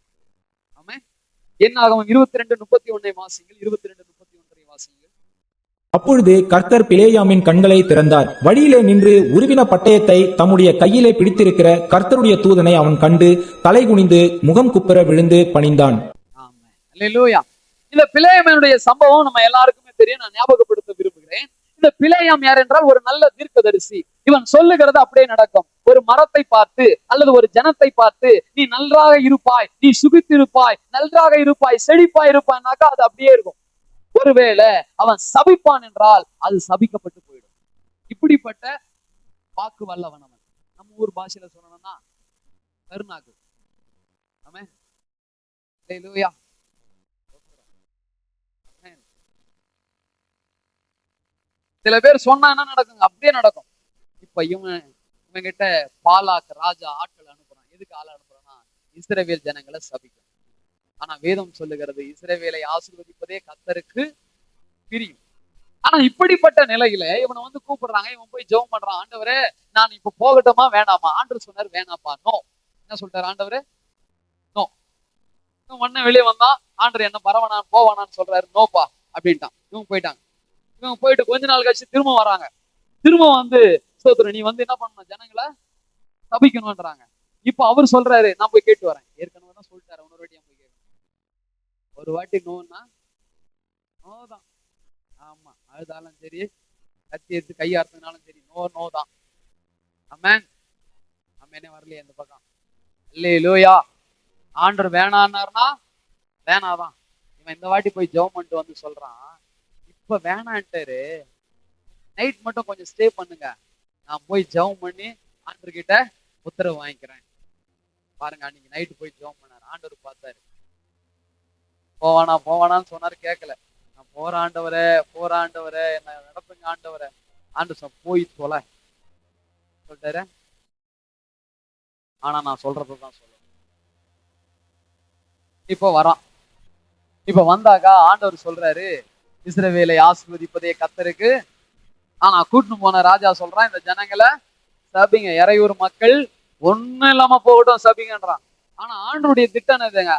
ஆமென். என்னாகும் 22:31 வாசிங்கள். 22:31 வாசிங்கள். அப்பொழுது கர்த்தர் பிலேயாமின் கண்களை திறந்தார். வழியிலே நின்று உருவின பட்டயத்தை தம்முடைய கையிலே பிடித்திருக்கிற கர்த்தருடைய தூதனை அவன் கண்டு தலை குனிந்து முகம் குப்புற விழுந்து பணிந்தான். ஆமென். அல்லேலூயா. இந்த பிலேயாமினுடைய சம்பவம் நம்ம எல்லாருக்குமே தெரியும். நான் ஞாபகப்படுத்த விரும்புகிறேன். இந்த பிலேயாம் யார் என்றால் ஒரு நல்ல தீர்க்கதரிசி. இவன் சொல்லுகிறது அப்படியே நடக்கும். ஒரு மரத்தை பார்த்து அல்லது ஒரு ஜனத்தை பார்த்து, நீ நன்றாக இருப்பாய், நீ சுகித்திருப்பாய், நன்றாக இருப்பாய், செழிப்பாய் இருப்பாய்னாக்கா அது அப்படியே இருக்கும். ஒருவேளை அவன் சபிப்பான் என்றால் அது சபிக்கப்பட்டு போயிடும். இப்படிப்பட்ட வாக்கு வல்லவன் அவன். நம்ம ஊர் பாஷையில சொல்லணும்னா கருணாக்கு. ஆமென். அல்லேலூயா. சில பேர் சொன்னா என்ன நடக்குங்க? அப்படியே நடக்கும். இப்ப இவன் கிட்ட பாலாக்கு ராஜா ஆட்கள் அனுப்புறான். எதுக்கு ஆள் அனுப்புறான்னா, இஸ்ரவேல் ஜனங்களை சபிக்கும். ஆனா வேதம் சொல்லுகிறது, இஸ்ரவேலை ஆசீர்வதிப்பதே கர்த்தருக்கு பிரியும். ஆனா இப்படிப்பட்ட நிலையில இவனை வந்து கூப்பிடுறாங்க. இவன் போய் ஜெபம் பண்றான், ஆண்டவரே நான் இப்ப போகட்டுமா வேணாமா? ஆண்டவர் சொன்னார் வேணாப்பா. நோ. என்ன சொல்றாரு ஆண்டவரே? நோ. உடனே வெளியே வந்தான். ஆண்டவர் என்ன பரவானான்னு போவானான்னு சொல்றாரு. நோப்பா அப்படின்ட்டான். இவங்க போயிட்டாங்க. இவங்க போயிட்டு கொஞ்ச நாள் கழிச்சு திரும்ப வராங்க. திரும்ப வந்து ஸ்தோத்திரம், நீ வந்து என்ன பண்ணணும்? ஜனங்களை சபிக்கணும்ன்றாங்க. இப்ப அவர் சொல்றாரு, நான் போய் கேட்டு வரேன். ஏற்கனவே தான் சொல்லிட்டாரு, இன்னொரு வாட்டி போய் கேட்கணும். ஒரு வாட்டி நோன்னா நோதான். ஆமா, அழுதாலும் சரி, கத்தி எடுத்து கையாடுறதுனாலும் சரி, நோ தான். ஆமென். ஆமெனே வரலையே இந்த பக்கம். அல்லேலூயா. ஆண்டவர் வேணான்னாருன்னா வேணாதான். இவன் இந்த வாட்டி போய் ஜெபம் பண்ணிட்டு வந்து சொல்றான், இப்ப வேணான்ட்டாரு, நைட் மட்டும் கொஞ்சம் ஸ்டே பண்ணுங்க, நான் போய் ஜெபம் பண்ணி ஆண்டர்கிட்ட உத்தரவு வாங்கிக்கிறேன். பாருங்க, அன்னைக்கு நைட்டு போய் ஜெபம் பண்ணாரு. ஆண்டவர் பார்த்தாரு. போவானான்னு சொன்னாரு, கேட்கல. நான் போற ஆண்டவரே என்ன நடத்துங்க ஆண்டவரே. ஆண்டவர் போய் தொலை சொல்லிட்டாரு. ஆனா நான் சொல்றதுதான் சொல்லுவேன். இப்போ வரான். இப்ப வந்தாக்கா ஆண்டவர் சொல்றாரு, இஸ்ரவேலை ஆசீர்வதிப்பதே கர்த்தருக்கு. ஆனா கூட்டின்னு போன ராஜா சொல்றான், இந்த ஜனங்களை சபிங்க, இறையூர் மக்கள் ஒண்ணும் இல்லாம போகட்டும் சபிங்கன்றான். ஆனா ஆண்டவருடைய திட்டம் என்னதுங்க?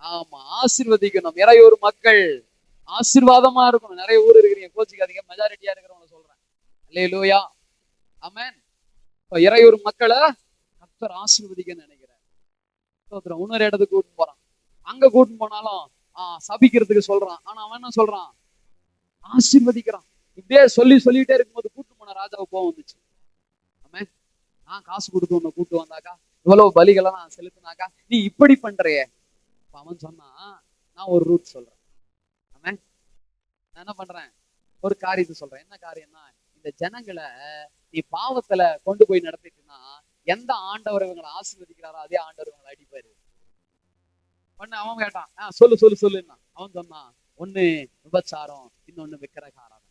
ஆமா, ஆசீர்வதிக்கணும். இறையூர் மக்கள் ஆசீர்வாதமா இருக்கணும். நிறைய ஊர் இருக்கிறீங்க, கோச்சிக்காதீங்க, மெஜாரிட்டியா இருக்கிறவங்க சொல்றேன். அல்லேலூயா, ஆமென். இப்ப இறையூர் மக்களை கர்த்தர் ஆசீர்வதிக்கன்னு நினைக்கிறேன். இன்னொரு இடத்துக்கு கூட்டின்னு போறான். அங்க கூட்டின்னு போனாலும் சபிக்கிறதுக்கு சொல்றான். ஆனா அவன் என்ன சொல்றான்? ஆசீர்வதிக்கிறான். இப்படியே சொல்லிட்டே இருக்கும்போது கூட்டிட்டு போன ராஜாவுக்கு கோவம் வந்துச்சு. ஆமென். நான் காசு கொடுத்து உன்னை கூட்டு வந்தாக்கா, இவ்வளவு பலிகளை நான் செலுத்தினாக்கா, நீ இப்படி பண்றியே. அவன் சொன்னா, நான் ஒரு ரூட் சொல்றேன். ஆமென். நான் என்ன பண்றேன்? ஒரு காரியத்தை சொல்றேன். என்ன காரியம்னா, இந்த ஜனங்களை நீ பாவத்துல கொண்டு போய் நடத்திட்டுனா, எந்த ஆண்டவர் இவங்களை ஆசீர்வதிக்கிறாரோ அதே ஆண்டவர் இவங்களை அடிப்பாரு. அவன் கேட்டான், சொல்லுன்னா அவன் சொன்னான், ஒண்ணு விபச்சாரம், இன்னொன்னு விக்கிரக ஆராதனை.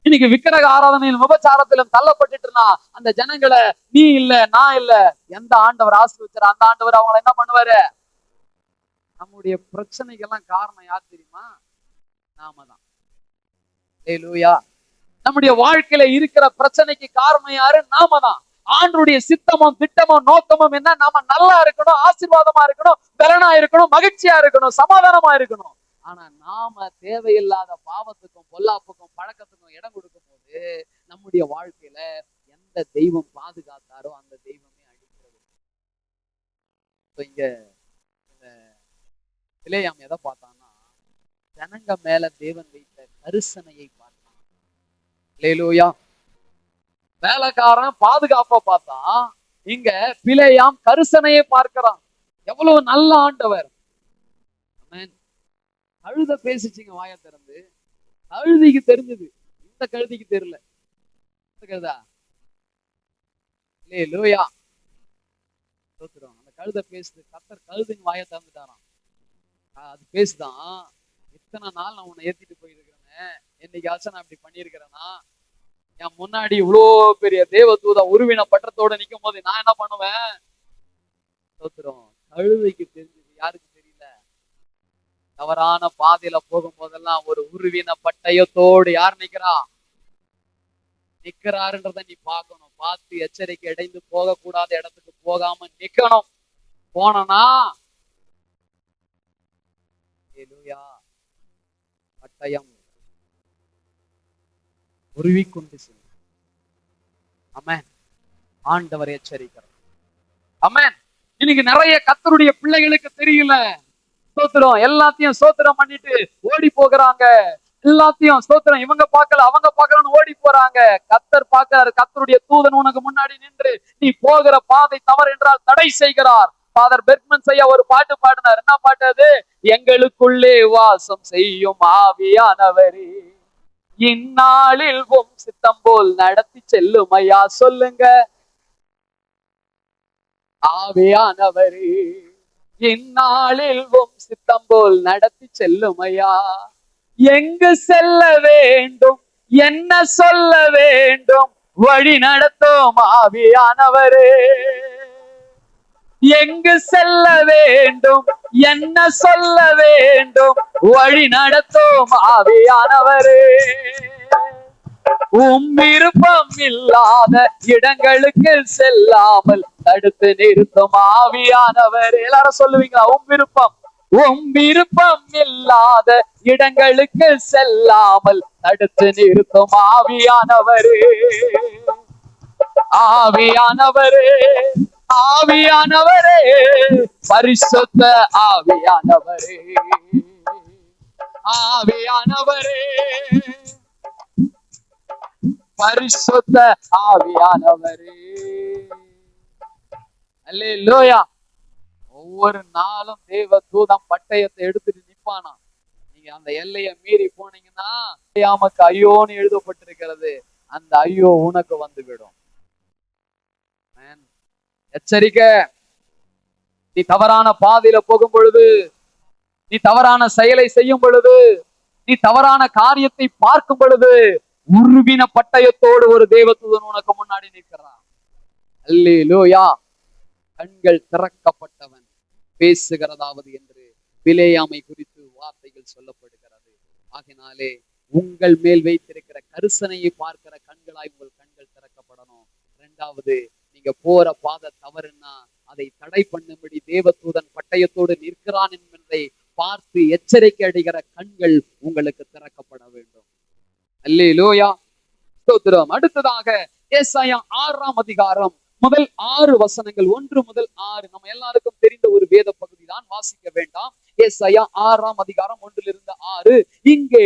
இன்னைக்கு விக்கிரக ஆராதனையில் விபச்சாரத்திலும் தள்ளப்பட்டுட்டுனா அந்த ஜனங்களை நீ இல்ல நான் இல்ல, எந்த ஆண்டவர் ஆசீர்வதிச்சாரோ அந்த ஆண்டவர் அவங்களை என்ன பண்ணுவாரு? நம்முடைய பிரச்சனைகள்லாம் காரணம் யார் தெரியுமா? நாம தான். அல்லேலூயா. நம்முடைய வாழ்க்கையில இருக்கிற பிரச்சனைக்கு காரணம் யாரு? நாம தான். ஆண்டவருடைய சித்தமும் திட்டமும் நோக்கமும் என்ன? நாம நல்லா இருக்கணும், ஆசீர்வாதமா இருக்கணும், பலனா இருக்கணும், மகிழ்ச்சியா இருக்கணும், சமாதானமா இருக்கணும். ஆனா நாம தேவையில்லாத பாவத்துக்கும் பொல்லாப்புக்கும் பழக்கத்துக்கும் இடம் கொடுக்கும் போது நம்முடைய வாழ்க்கையில எந்த தெய்வம் பாதுகாத்தாரோ அந்த தெய்வமே அழிக்கிறது. இங்க பிலேயாம் எதை பார்த்தான்னா, ஜனங்க மேல தேவன் வைத்த கரிசனையை பார்த்தான். அல்லேலூயா. வேலைக்காரன் பாதுகாப்பா பார்த்தான், இங்க பிலேயாம் கரிசனையை பார்க்கிறான். எவ்வளவு நல்ல ஆண்டவர். கழுத பேசிச்சுங்க வாய திறந்து. கழுதிக்கு தெரிஞ்சது, இந்த கழுதிக்கு தெரியல. கழுதா அல்லேலூயா. அந்த கழுத பேசுது. கர்த்தர் கழுதின் வாய திறந்துட்டாராம். அது பேசுதான், இத்தனை நாள் நான் உன்னை ஏத்திட்டு போயிருக்கிறேன், என்னைக்காச்சும் நான் இப்படி பண்ணியிருக்கிறேன்னா, என் முன்னாடி இவ்வளோ பெரிய தேவதூதா உருவின பட்டத்தோட நிற்கும் போது நான் என்ன பண்ணுவேன்? சோத்திரம். கழுதைக்கு தெரிஞ்சது, யாருக்கு தெரியல? தவறான பாதையில போகும் போதெல்லாம் ஒரு உருவின பட்டயத்தோடு யார் நிக்கிறாருன்றத நீ பார்க்கணும். பார்த்து எச்சரிக்கை அடைந்து போகக்கூடாத இடத்துக்கு போகாம நிக்கணும். போனா பட்டயம் உருவிக்கொண்டு செல்லும். ஆமென். ஆண்டவர் எச்சரிக்கிறார். ஆமென். இன்னைக்கு நிறைய கர்த்தருடைய பிள்ளைகளுக்கு தெரியல. ஸ்தோத்திரம். எல்லாத்தையும் ஸ்தோத்திரம் பண்ணிட்டு ஓடி போகிறாங்க. எல்லாத்தையும் ஸ்தோத்திரம், இவங்க பார்க்கல அவங்க பார்க்கலன்னு ஓடி போறாங்க. கர்த்தர் பார்க்கிறாரு. கர்த்தருடைய தூதன் உனக்கு முன்னாடி நின்று நீ போகிற பாதை தவறு என்றால் தடை செய்கிறார். ஃபாதர் பெர்க்மன் ஐயா ஒரு பாட்டு பாடினார். என்ன பாட்டு அது? எங்களுக்குள்ளே வாசம் செய்யும் ஆவியானவரே, இந்நாளில் உம் சித்தம் போல் நடத்தி செல்லும் ஐயா. சொல்லுங்க. ஆவியானவரே, இந்நாளில் உம் சித்தம் போல் நடத்தி செல்லும் ஐயா. எங்கு செல்ல வேண்டும், என்ன சொல்ல வேண்டும், வழி நடத்தும் ஆவியானவரே. எங்கு செல்ல வேண்டும், என்ன சொல்ல வேண்டும், வழி நடத்தும் ஆவியானவரே. விருப்பம் இல்லாத இடங்களுக்கு செல்லாமல் தடுத்து நிறுத்தும் ஆவியானவர். எல்லாரும் சொல்லுவீங்களா? விருப்பம் இல்லாத இடங்களுக்கு செல்லாமல் தடுத்து நிறுத்தும் ஆவியானவரே. ஆவியானவரே, ஆவியானவரே, பரிசுத்த ஆவியானவரே, ஆவியானவரே, பரிசுத்த ஆவியானவரே. அல்லேலூயா. ஒவ்வொரு நாளும் தேவ தூதம் பட்டயத்தை எடுத்துட்டு நிப்பானா. நீங்க அந்த எல்லையை மீறி போனீங்கன்னா நமக்கு ஐயோன்னு எழுதப்பட்டிருக்கிறது. அந்த ஐயோ உனக்கு வந்துவிடும். எச்சரிக்கை. நீ தவறான பாதையில போகும் பொழுது, நீ தவறான செயலை செய்யும் பொழுது, நீ தவறான காரியத்தை பார்க்கும் பொழுது, உருவின பட்டயத்தோடு ஒரு தேவதூதன் உனக்கு முன்னாடி நிற்கிறான். அல்லேலூயா. கண்கள் திறக்கப்பட்டவன் பேசுகிறதாவது என்று பிலேயாமை குறித்து வார்த்தைகள் சொல்லப்படுகிறது. ஆகினாலே உங்கள் மேல் வைத்திருக்கிற கரிசனையை பார்க்கிற கண்களாய் உங்கள் கண்கள் திறக்கப்படணும். இரண்டாவது, நீங்க போற பாதை தவறுன்னா அதை தடை பண்ணும்படி தேவதூதன் பட்டயத்தோடு நிற்கிறான் என்பதை பார்த்து எச்சரிக்கை அடைகிற கண்கள் உங்களுக்கு திறக்கப்பட வேண்டும். அல்லேலூயா, ஸ்தோத்திரம். அடுத்ததாக ஏசாயா 6ஆம் அதிகாரம் முதல் 6 வசனங்கள், 1 முதல் 6. நம்ம எல்லாருக்கும் தெரிந்த ஒரு வேத பகுதி தான், வாசிக்க வேண்டாம். ஏசாயா 6ஆம் அதிகாரம் 1 - 6. இங்கே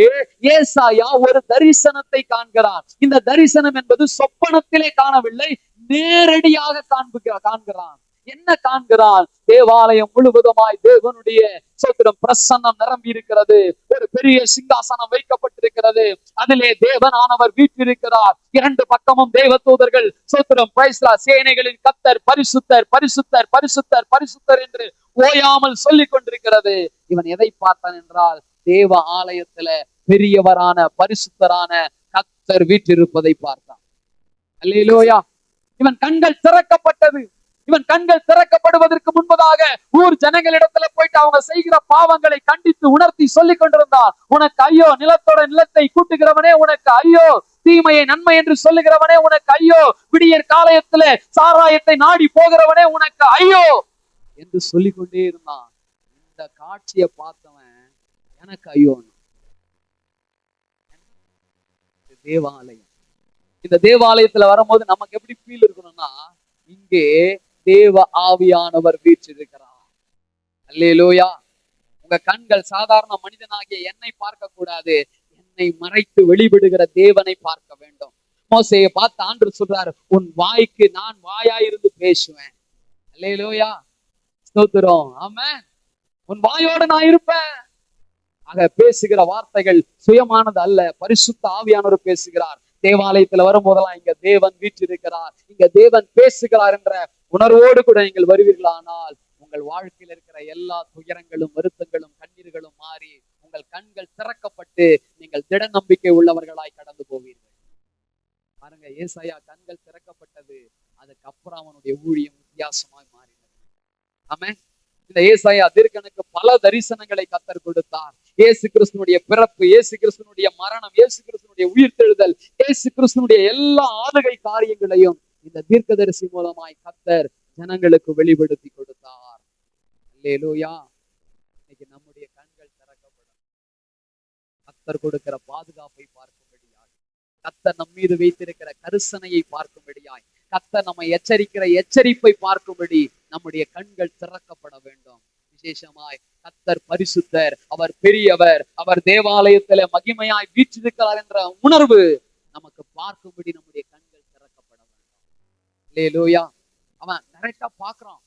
ஏசாயா ஒரு தரிசனத்தை காண்கிறார். இந்த தரிசனம் என்பது சொப்பனத்திலே காணவில்லை, நேரடியாக காண்கிறான். என்ன காண்கிறான்? தேவாலயம் முழுவதுமாய் தேவனுடைய சோத்திரம் பிரசன்னம் நிரம்பி இருக்கிறது. ஒரு பெரிய சிங்காசனம் வைக்கப்பட்டிருக்கிறது. அதிலே தேவனானவர் வீற்றிருக்கிறார். 2 பக்கமும் தேவதூதர்கள் சோத்திரம் பிரைஸ்லா சேனைகளின் கர்த்தர் பரிசுத்தர் பரிசுத்தர் பரிசுத்தர் பரிசுத்தர் என்று ஓயாமல் சொல்லிக் கொண்டிருக்கிறது. இவன் எதை பார்த்தான் என்றால், தேவ ஆலயத்துல பெரியவரான பரிசுத்தரான கர்த்தர் வீற்றிருப்பதை பார்த்தான். அல்லேலூயா. இவன் கண்கள் திறக்கப்பட்டது. இவன் கண்கள் திறக்கப்படுவதற்கு முன்பதாக ஊர் ஜனங்களிடத்துல போயிட்டு அவங்க செய்கிற பாவங்களை கண்டித்து உணர்த்தி சொல்லிக் கொண்டிருந்தான். உனக்கு ஐயோ, நிலத்தோட நிலத்தை கூட்டுகிறவனே உனக்கு ஐயோ, தீமையை நன்மை என்று சொல்லுகிறவனே உனக்கு ஐயோ, விடியற் காலயத்துல சாராயத்தை நாடி போகிறவனே உனக்கு ஐயோ என்று சொல்லிக் கொண்டே இருந்தான். இந்த காட்சியை பார்த்தவன் எனக்கு ஐயோ. தேவாலயம், இந்த தேவாலயத்துல வரும்போது நமக்கு எப்படி ஃபீல் இருக்கணும்னா, இங்கே தேவ ஆவியானவர் வீற்றிருக்கிறார். அல்லேலூயா. உங்க கண்கள் சாதாரண மனிதனாகிய என்னை பார்க்க கூடாது, என்னை மறைத்து வெளிவிடுகிற தேவனை பார்க்க வேண்டும். மோசேயை பார்த்து ஆண்டவர் சொல்றாரு, உன் வாய்க்கு நான் வாயாயிருந்து பேசுவேன். அல்லேலூயா, ஸ்தோத்திரம். ஆமென். உன் வாயோடு நான் இருப்பேன். ஆக பேசுகிற வார்த்தைகள் சுயமானது அல்ல, பரிசுத்த ஆவியானவர் பேசுகிறார். தேவாலயத்துல வரும்போதெல்லாம் இங்க தேவன் வீற்றிருக்கிறார், இங்க தேவன் பேசுகிறார் என்ற உணர்வோடு கூட நீங்கள் வருவீர்களானால் உங்கள் வாழ்க்கையில் இருக்கிற எல்லா துயரங்களும் வருத்தங்களும் கண்ணீர்களும் மாறி உங்கள் கண்கள் திறக்கப்பட்டு நீங்கள் திட நம்பிக்கை உள்ளவர்களாய் கடந்து போவீர்கள். பாருங்க, ஏசாயா கண்கள் திறக்கப்பட்டது, அதுக்கப்புறம் அவனுடைய ஊழியம் வித்தியாசமாய் மாறினது. ஆமென். இந்த ஏசாயா தீர்க்கனுக்கு பல தரிசனங்களை கர்த்தர் கொடுத்தார். இயேசு கிறிஸ்துனுடைய பிறப்பு, இயேசு கிறிஸ்துனுடைய மரணம், இயேசு கிறிஸ்துனுடைய உயிர்த்தெழுதல், இயேசு கிறிஸ்துனுடைய எல்லா ஆளுகை காரியங்களையும் இந்த தீர்க்கதரிசி மூலமாய் கர்த்தர் ஜனங்களுக்கு வெளிப்படுத்தி கொடுத்தார். அல்லேலூயா. இன்னைக்கு நம்முடைய கண்கள் திறக்கப்படும். கர்த்தர் கொடுக்கிற பாதுகாப்பை பார்க்கும்படியாய், கர்த்தர் நம் மீது வைத்திருக்கிற கரிசனையை பார்க்கும்படியாய், கர்த்தர் நம்மை எச்சரிக்கிற எச்சரிப்பை பார்க்கும்படி நம்முடைய கண்கள் திறக்கப்பட வேண்டும். விசேஷமாய் கர்த்தர் பரிசுத்தர், அவர் பெரியவர், அவர் தேவாலயத்துல மகிமையாய் வீற்றிருக்கிறார் என்ற உணர்வு நமக்கு பார்க்கும்படி நம்முடைய கண்கள் திறக்கப்பட வேண்டும். அல்லேலூயா. அவன் டைரக்டா பார்க்கிறான்,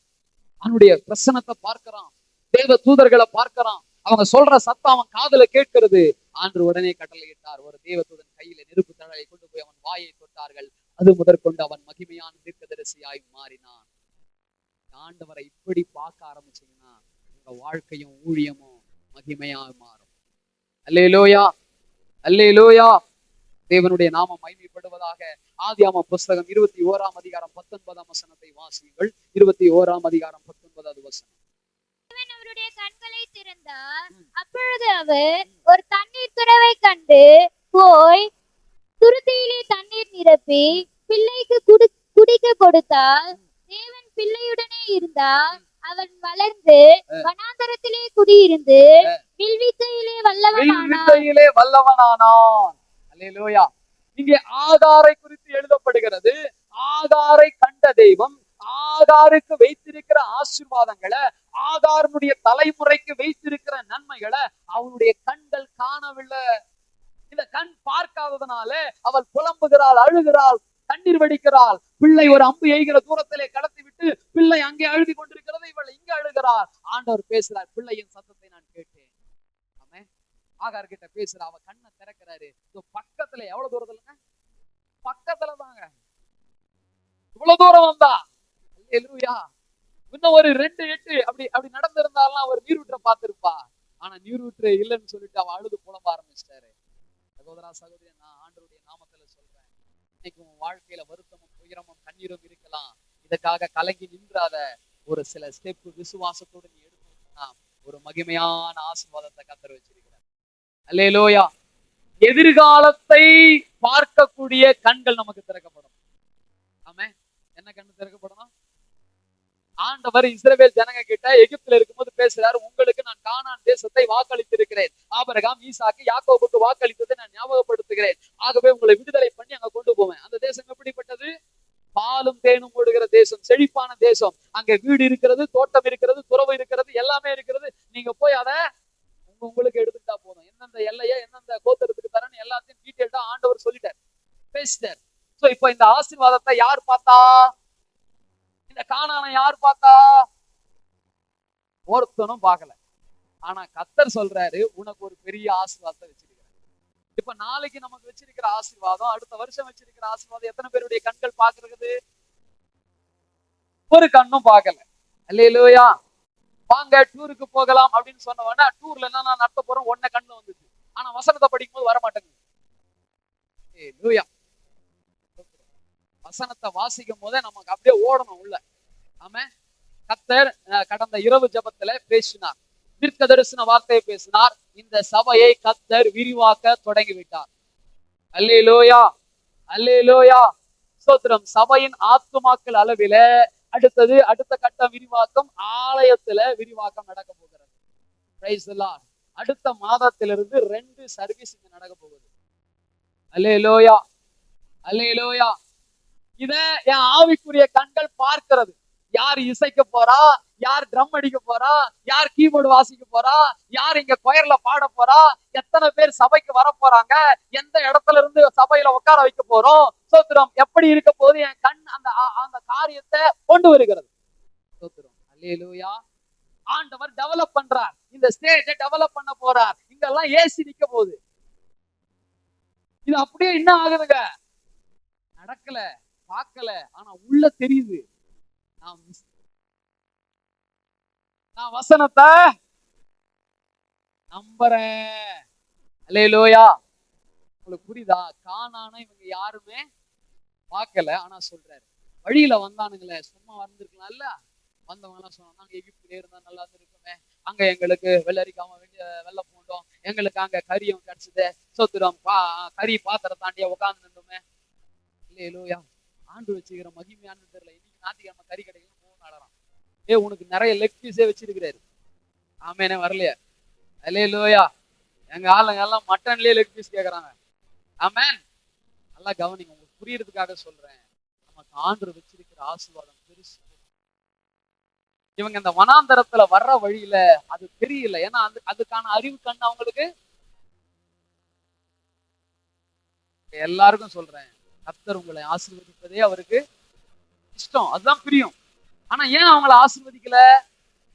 அவனுடைய பிரசனத்தை பார்க்கிறான், தேவ தூதர்களை பார்க்கிறான், அவங்க சொல்ற சத்தம் அவன் காதுல கேட்கிறது. ஆண்டவர் உடனே கட்டளையிட்டார், ஒரு தேவதூதன் கையில நெருப்பு தழலை கொண்டு போய் அவன் வாயை தொட்டார்கள். அது முதற்கொண்டு அவன் மகிமையான தீர்க்கதரிசியாய் மாறினான். ஆண்டவரை இப்படி பார்க்க ஆரம்பிச்சீங்கன்னா உங்க வாழ்க்கையும் ஊழியமும் மகிமையாக மாறும். அல்லேலூயா, அல்லேலூயா. தேவனுடைய நாமம் மகிமைப்படுவதாக. ஆதியாகமம் புஸ்தகம் 21ஆம் அதிகாரம் 19ஆம் வசனத்தை வாசியுங்கள். 21ஆம் அதிகாரம் 19வது வசனம். தேவன் அவருடைய கண்களை திறந்தார். அப்பொழுது அவர் ஒரு தண்ணீர் துறவை கண்டு போய் துருத்தியிலே தண்ணீர் நிரப்பி பிள்ளைக்கு குடிக்க கொடுத்தார். தேவன் பிள்ளையுடனே இருந்தார். அவன் வளர்ந்து வனாந்தரத்திலே குடியிருந்து வில்வித்தையிலே வல்லவனானான். அல்லேலூயா. இங்கே ஆகாரை குறித்து எழுதப்படுகிறது. ஆகாரை கண்ட தெய்வம் ஆகாருக்கு வைத்திருக்கிற ஆசீர்வாதங்களை, ஆகாரனுடைய தலைமுறைக்கு வைத்திருக்கிற நன்மைகளை அவனுடைய கண்கள் காணவில்லை. இந்த கண் பார்க்காததுனால அவள் புலம்புகிறாள், அழுகிறாள், கண்ணீர் வடிக்கிறாள். பிள்ளை ஒரு அம்பு எய்கிற தூரத்திலே கடத்தி விட்டு பிள்ளை அங்கே அழுதி கொண்டிருக்கிறது, இவள் இங்க அழுகிறாள். ஆண்டவர் பேசுறார், பிள்ளையின் சத்தத்தை நான் கேட்டேன். ஆமே. ஆகார் கிட்ட பேசுற, அவ கண்ணை திறக்கிறாரு. பக்கத்துல எவ்வளவு தூரத்துலங்க? பக்கத்துல தாங்க. இவ்வளவு தூரம் வந்தா. அல்லேலூயா. இன்னும் ஒரு 2 அப்படி நடந்திருந்தாலும் அவர் நீரூற்றை பார்த்திருப்பா. ஆனா நீரூற்று இல்லைன்னு சொல்லிட்டு அவ அழுது புலம்ப ஆரம்பிச்சிட்டாரு. சகோதரா சகோதரி, நான் ஆண்டவருடைய நாமத்துல சொல்றேன், இன்னைக்கு உன் வாழ்க்கையில வருத்தமும் துயரமும் கண்ணீரும் இருக்கலாம். இதுக்காக கலங்கி நின்றாத. ஒரு சில ஸ்டெப் விசுவாசத்தோடு நீ எடுத்தோம்னா ஒரு மகிமையான ஆசீர்வாதத்தை கர்த்தர் வச்சிருக்கிறார். அல்லேலூயா. எதிர்காலத்தை பார்க்கக்கூடிய கண்கள் நமக்கு திறக்கப்படும். ஆமென். என்ன கண்ணு திறக்கப்படணும்? ஆண்டவர் இஸ்ரவேல் ஜனங்க கிட்ட எகிப்துல இருக்கும்போது பேசுறாரு, உங்களுக்கு நான் கானான் தேசத்தை வாக்களித்திருக்கிறேன். ஆபிரகாம், ஈசாக்கு, யாக்கோபுக்கு வாக்களித்ததை நான் ஞாபகப்படுத்துகிறேன். ஆகவே உங்களை விடுதலை பண்ணி அங்க கொண்டு போவேன். அந்த தேசம் எப்படிப்பட்டது? பாலும் தேனும் ஓடுகிற தேசம், செழிப்பான தேசம். அங்க வீடு இருக்கிறது, தோட்டம் இருக்கிறது, துறவு இருக்கிறது, எல்லாமே இருக்கிறது. நீங்க போய் அதை உங்களுக்கு எடுத்துக்கிட்டா போதும். எந்தெந்த எல்லையை எந்தெந்த கோத்திரத்துக்கு தரேன்னு எல்லாத்தையும் டீட்டெயில்டா ஆண்டவர் சொல்லிட்டார், பேசிட்டார். சோ இப்ப இந்த ஆசீர்வாதத்தை யார் பார்த்தா? இந்த கானானை யார் பார்த்தா? ஒருத்தனும் பார்க்கல. ஆனா கர்த்தர் சொல்றாரு, உனக்கு ஒரு பெரிய ஆசீர்வாதத்தை வச்சிருக்கிறேன். இப்ப நாளைக்கு நமக்கு வச்சிருக்கிற ஆசீர்வாதம், அடுத்த வருஷம் வச்சிருக்கிற ஆசீர்வாதம் எத்தனை பேருடைய கண்கள் பார்க்கிறது? ஒரு கண்ணும் பார்க்கல. அல்லேலூயா. வாங்க டூருக்கு போகலாம் அப்படின்னு சொன்னவனா, டூர்ல என்ன நான் நடத்த போறோம் ஒன்ன கண்ணு வந்துச்சு. ஆனா வசனத்தை படிக்கும் போது வர மாட்டேங்குது. வசனத்தை வாசிக்கும் போதே நமக்கு அப்படியே ஓடணும் உள்ள. ஆமென். கர்த்தர் கடந்த இரவு ஜெபத்துல பேசினார், தீர்க்க தரிசன வார்த்தையை பேசினார். இந்த சபையை கர்த்தர் விரிவாக்க தொடங்கி விட்டார். அல்லேலூயா, அல்லேலூயா, ஸ்தோத்திரம். சபையின் ஆத்துமாக்கள் அளவில அடுத்த கட்ட விரிவாக்கம் ஆலயத்துல விரிவாக்கம் நடக்க போகிறது. Praise the Lord. அடுத்த மாதத்திலிருந்து 2 சர்வீஸ் இங்க நடக்க போகுது. அல்லேலூயா, அல்லேலூயா. இத என் ஆவிக்குரிய கண்கள் பார்க்கிறது. யார் இசைக்க போறா, யார் ட்ரம் அடிக்க போறா, யார் கீபோர்டு வாசிக்க போறா, யார் இங்க கொயர்ல பாட போறா, எத்தனை பேர் சபைக்கு வர போறாங்க, எந்த இடத்துல இருந்து சபையில உட்கார வைக்க போறோம், ஸ்தோத்திரம், எப்படி இருக்க போது என் கண் அந்த காரியத்தை கொண்டு வருகிறது. ஸ்தோத்திரம். அல்லேலூயா. ஆண்டவர் டெவலப் பண்றார். இந்த ஸ்டேஜை டெவலப் பண்ண போறார். இங்கெல்லாம் ஏசி நிக்க போகுது. இது அப்படியே என்ன ஆகுதுங்க? நடக்கல, பார்க்கல, ஆனா உள்ள தெரியுது. நான் வசனத்தை நம்புறேன். அல்லேலூயா. உங்களுக்கு புரியுதா? கானான இவங்க யாருமே பார்க்கல, ஆனா சொல்றாரு. வழியில வந்தானுங்களே, சும்மா வந்திருக்கலாம்ல. வந்தவங்க எல்லாம் சொன்னாங்க, எகிப்திலே இருந்தா நல்லா இருக்குமே, அங்க எங்களுக்கு வெள்ளரிக்காம வெள்ளை பூண்டோம், எங்களுக்கு அங்க கறியும் கிடைச்சது, சொத்துறோம், கறி பாத்திரம் தாண்டியா உட்கார்ந்து நின்றுமே. அல்லேலூயா. ஆண்டு வச்சுக்கிற மகிமையானு தெரியல. இன்னைக்கு ஞாயிற்றுக்கிழமை கறி கடைகள் நடலாம். உனக்கு நிறைய லெக் பீஸே வச்சிருக்கிறாரு. ஆமேனே வரலையா? அல்லேலூயா. எங்க ஆளுங்க எல்லாம் மட்டன்லயே லெக் பீஸ் கேக்குறாங்க. ஆமேன். நல்லா கவனிங்க, உங்களுக்கு புரியறதுக்காக சொல்றேன். நமக்கு ஆண்டு வச்சிருக்கிற ஆசீர்வாதம் பெருசு. இவங்க இந்த வனாந்தரத்துல வர்ற வழியில அது தெரியல. ஏன்னா அதுக்கான அறிவு கண் அவங்களுக்கு. எல்லாருக்கும் சொல்றேன், கர்த்தர் உங்களை ஆசீர்வதிப்பதே அவருக்கு இஷ்டம், அதுதான் பிரியம். ஆனா ஏன் அவங்கள ஆசீர்வதிக்கல?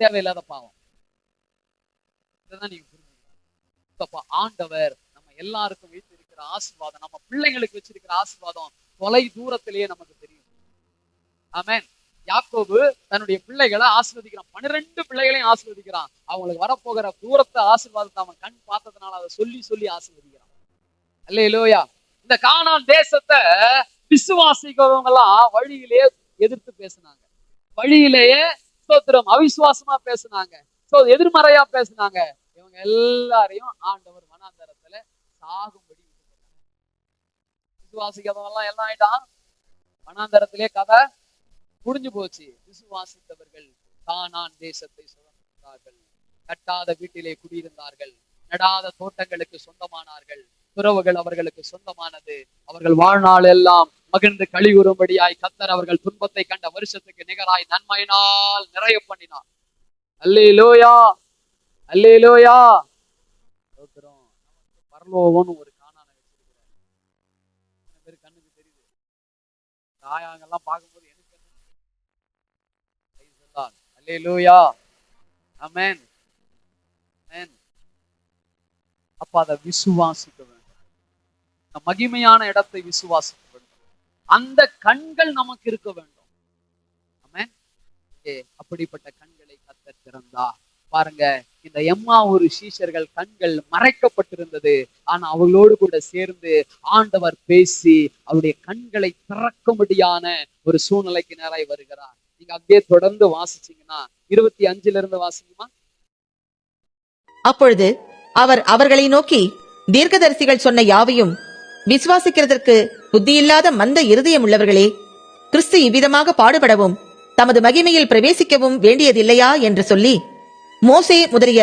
தேவையில்லாத பாவம். இதுதான் நீங்க புரிஞ்சுக்கணும். ஆண்டவர் நம்ம எல்லாருக்கும் வைத்திருக்கிற ஆசீர்வாதம், நம்ம பிள்ளைங்களுக்கு வச்சிருக்கிற ஆசீர்வாதம் தொலை தூரத்திலேயே நமக்கு தெரியும். ஆமென். யாக்கோபு தன்னுடைய பிள்ளைகளை ஆசீர்வதிக்கிறான். 12 பிள்ளைகளையும் ஆசீர்வதிக்கிறான். அவங்களுக்கு வரப்போகிற தூரத்தை ஆசீர்வாதத்தை அவன் கண் பார்த்ததுனால அதை சொல்லி சொல்லி ஆசீர்வதிக்கிறான். அல்லேலூயா. இந்த கானான் தேசத்தை விசுவாசிக்கிறவங்க எல்லாம் வழியிலேயே எதிர்த்து பேசினாங்க. வழியிலேயே ஸ்தோத்திரம் அவிசுவாசமா பேசினாங்க, எதிர்மறையா பேசினாங்க. இவங்க எல்லாரையும் ஆண்டவர் வனாந்தரத்துல சாகும்படி விசுவாசிக்கிறவங்க எல்லாம் ஆயிட்டான். வனாந்தரத்திலே கதை முடிஞ்சு போச்சு. விசுவாசித்தவர்கள் கானான் தேசத்தை சுதந்திரித்தார்கள். கட்டாத வீட்டிலே குடியிருந்தார்கள். நடாத தோட்டங்களுக்கு சொந்தமானார்கள். துறவுகள் அவர்களுக்கு சொந்தமானது. அவர்கள் வாழ்நாள் எல்லாம் மகிழ்ந்து களிகூறும்படியாய் கர்த்தர் அவர்கள் துன்பத்தை கண்ட வருஷத்துக்கு நிகராய் நன்மையினால் நிறைய பண்ணினார். அல்லேலூயா, அல்லேலூயா. பரலோகம்னு ஒரு கானானை வச்சிருக்கிறார். கண்ணுக்கு தெரியுது. தாயாங்கெல்லாம் பார்க்கும்போது எனக்கு அல்லேலூயா. ஆமென். அப்ப அதை விசுவாசிக்க வேண்டும். மகிமையான இடத்தை விசுவாசிக்க வேண்டும். அந்த கண்கள் நமக்கு இருக்க வேண்டும். ஆமென். அப்படிப்பட்ட கண்களை கர்த்தர் திறந்தார். பாருங்க, இந்த எம்மா ஒரு சீஷர்கள் கண்கள் மறைக்கப்பட்டிருந்தது. ஆனா அவர்களோடு கூட சேர்ந்து ஆண்டவர் பேசி அவருடைய கண்களை திறக்கும்படியான ஒரு சூழ்நிலைக்கு நேராய் வருகிறார். நீங்க அப்படியே தொடர்ந்து வாசிச்சீங்கன்னா 25 இருந்து வாசிக்குமா. அப்பொழுது அவர் அவர்களை நோக்கி, தீர்க்கதரிசிகள் சொன்ன யாவையும் விசுவாசிக்கிறதற்கு புத்தியில்லாத மந்த இருதயம் உள்ளவர்களே, கிறிஸ்து இவ்விதமாக பாடுபடவும் தமது மகிமையில் பிரவேசிக்கவும் வேண்டியதில்லையா என்று சொல்லி, மோசே முதலிய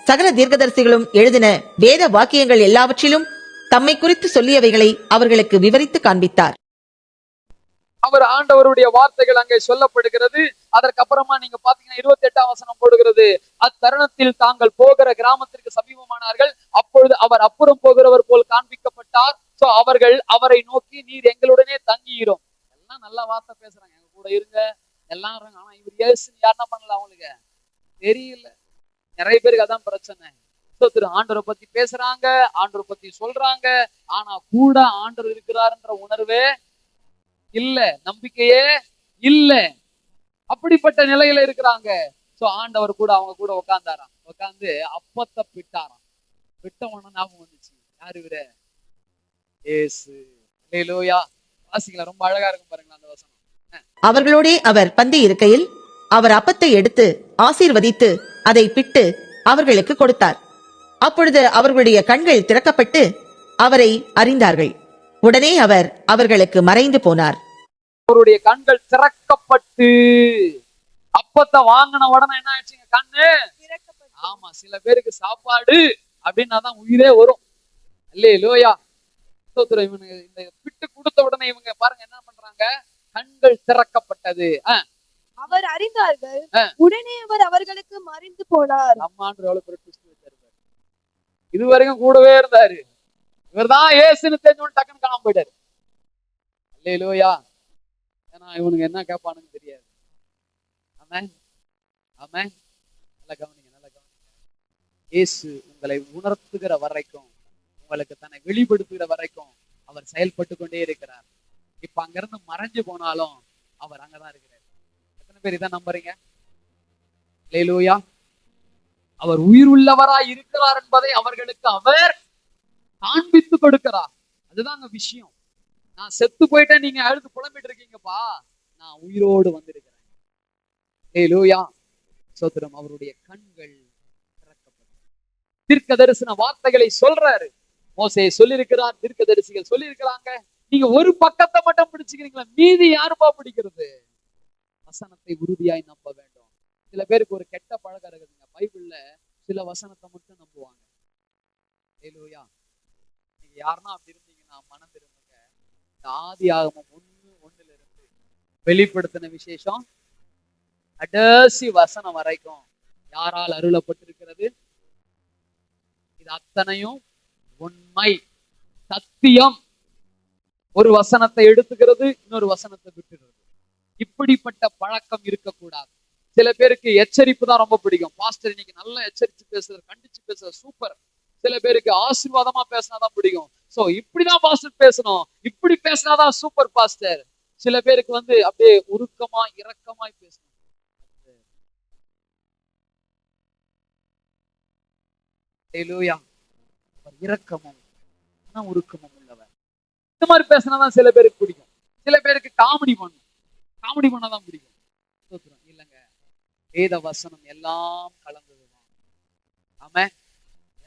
சகல தீர்க்கதரிசிகளும் எழுதின வேத வாக்கியங்கள் எல்லாவற்றிலும் தம்மை குறித்து சொல்லியவைகளை அவர்களுக்கு விவரித்து காண்பித்தார். அவர் ஆண்டவருடைய வார்த்தைகள் அங்கே சொல்லப்படுகிறது. அதற்கப்புறமா நீங்க பாத்தீங்கன்னா 28ஆம் வசனம் போடுகிறது, அத்தருணத்தில் தாங்கள் போகிற கிராமத்திற்கு சமீபமானார்கள். அப்பொழுது அவர் அப்புறம் போகிறவர் போல் காண்பிக்கப்பட்டார். சோ அவர்கள் அவரை நோக்கி, நீர் எங்களுடனே தங்கியிரும். எல்லாம் நல்ல வார்த்தை பேசுறாங்க, எங்க கூட இருங்க எல்லாரும். ஆனா இவர் இயேசுன்னு யாருன்னா பண்ணல, அவங்களுக்கு தெரியல. நிறைய பேருக்கு அதான் பிரச்சனை. ஆண்டவரை பத்தி பேசுறாங்க, ஆண்டவரை பத்தி சொல்றாங்க, ஆனா கூட ஆண்டவர் இருக்கிறாருன்ற உணர்வே இல்ல, நம்பிக்கையே இல்ல. அப்படிப்பட்ட நிலையில இருக்கிறாங்க. சோ ஆண்டவர் கூட அவங்க கூட உட்கார்ந்தாராம். உட்கார்ந்து அப்பத்தை பிட்டாராம். பிட்ட உடனே ஞாபகம் வந்துச்சு, யாரு இவரு? ஏசு. அல்லேலூயா. வாசிக்கல, ரொம்ப அழகா இருக்கும் பாருங்களா அந்த வசனம். அவர்களோடே அவர் பந்தி இருக்கையில் அவர் அப்பத்தை எடுத்து ஆசீர்வதித்து அதை பிட்டு அவர்களுக்கு கொடுத்தார். அப்பொழுது அவர்களுடைய கண்கள் திறக்கப்பட்டு அவரை அறிந்தார்கள். உடனே அவர் அவர்களுக்கு மறைந்து போனார். அவருடைய கண்கள் திறக்கப்பட்டு அப்பத்தை வாங்கின உடனே என்ன ஆயிடுச்சுங்க? கண்ணு. ஆமா, சில பேருக்கு சாப்பாடு அப்படின்னாதான் உயிரே வரும். அல்லேலூயா. இவனுக்கு இந்த பிட்டு கொடுத்த உடனே இவங்க பாருங்க என்ன பண்றாங்க, கண்கள் திறக்கப்பட்டது. அவர் அறிந்தார்கள், உடனே அவர் அவர்களுக்கு மறைந்து போனார். அம்மான்ற எவ்வளவு வச்சிருக்காரு. இது வரைக்கும் கூடவே இருந்தாரு. இவர்தான் ஏசுன்னு தெரிஞ்சவன் டக்குன்னு காணாம போயிட்டாரு. அல்லேலூயா. ஏன்னா இவனுக்கு என்ன கேட்பானுன்னு தெரியாது. ஆமென், ஆமென். நல்லா கவனிங்க, நல்லா கவனிங்க. இயேசு உங்களை உணர்த்துகிற வரைக்கும், உங்களுக்கு தன்னை வெளிப்படுத்துகிற வரைக்கும் அவர் செயல்பட்டு கொண்டே இருக்கிறார். இப்ப அங்கிருந்து மறைஞ்சு போனாலும் அவர் அங்கதான் இருக்கிறார். எத்தனை பேர் இதான் நம்புறீங்க? அல்லேலூயா. அவர் உயிர் உள்ளவராய் இருக்கிறார் என்பதை அவர்களுக்கு அவர் காண்பித்து கொடுக்கிறார். அதுதான் அங்க விஷயம். நான் செத்து போயிட்டேன், நீங்க அழுது புலம்பிட்டு இருக்கீங்கப்பா, நான் உயிரோடு வந்திருக்கிறேன். அல்லேலூயா. சோத்திரம். அவருடைய கண்கள் திறக்கப்பட்டது. தீர்க்க தரிசன வார்த்தைகளை சொல்றாரு. மோசே சொல்லியிருக்கிறார், தீர்க்க தரிசிகள் சொல்லியிருக்கிறாங்க. நீங்க ஒரு பக்கத்தை மட்டும் பிடிச்சுக்கிறீங்களா, மீதி யாருப்பா பிடிக்கிறது? வசனத்தை உறுதியாய் நம்ப வேண்டும். சில பேருக்கு ஒரு கெட்ட பழக்கம் இருக்குதுங்க, பைபிள்ல சில வசனத்தை மட்டும் நம்புவாங்க. அல்லேலூயா. நீங்க யாருன்னா அப்படி இருந்தீங்கன்னா மனம் திரும்புங்க. ஆதியாகமம் 1:1 இருந்து வெளிப்படுத்தின விசேஷம் கடைசி வசனம் வரைக்கும் யாரால் அருளப்பட்டிருக்கிறது? இது அத்தனையும் உண்மை, சத்தியம். ஒரு வசனத்தை எடுத்துக்கிறது, இன்னொரு வசனத்தை விட்டுறது. இப்படிப்பட்ட பழக்கம் இருக்கக்கூடாது. சில பேருக்கு எச்சரிப்பு தான் ரொம்ப பிடிக்கும். பாஸ்டர் இன்னைக்கு நல்லா எச்சரிச்சு பேசுறது, கண்டிச்சு பேசுறது சூப்பர். சில பேருக்கு ஆசீர்வாதமா பேசினாதான் பிடிக்கும். சோ இப்படிதான் பாஸ்டர் பேசணும், இப்படி பேசினாதான் சூப்பர் பாஸ்டர். சில பேருக்கு அப்படியே உருக்கமா இரக்கமாய் பேசணும். இரக்கமும் உருக்கமும் உள்ளவர். இந்த மாதிரி பேசினாதான் சில பேருக்கு பிடிக்கும். சில பேருக்கு காமெடி பண்ணாதான் பிடிக்கும். இல்லைங்க, வேத வசனம் எல்லாம் கலந்ததுதான். ஆமென்.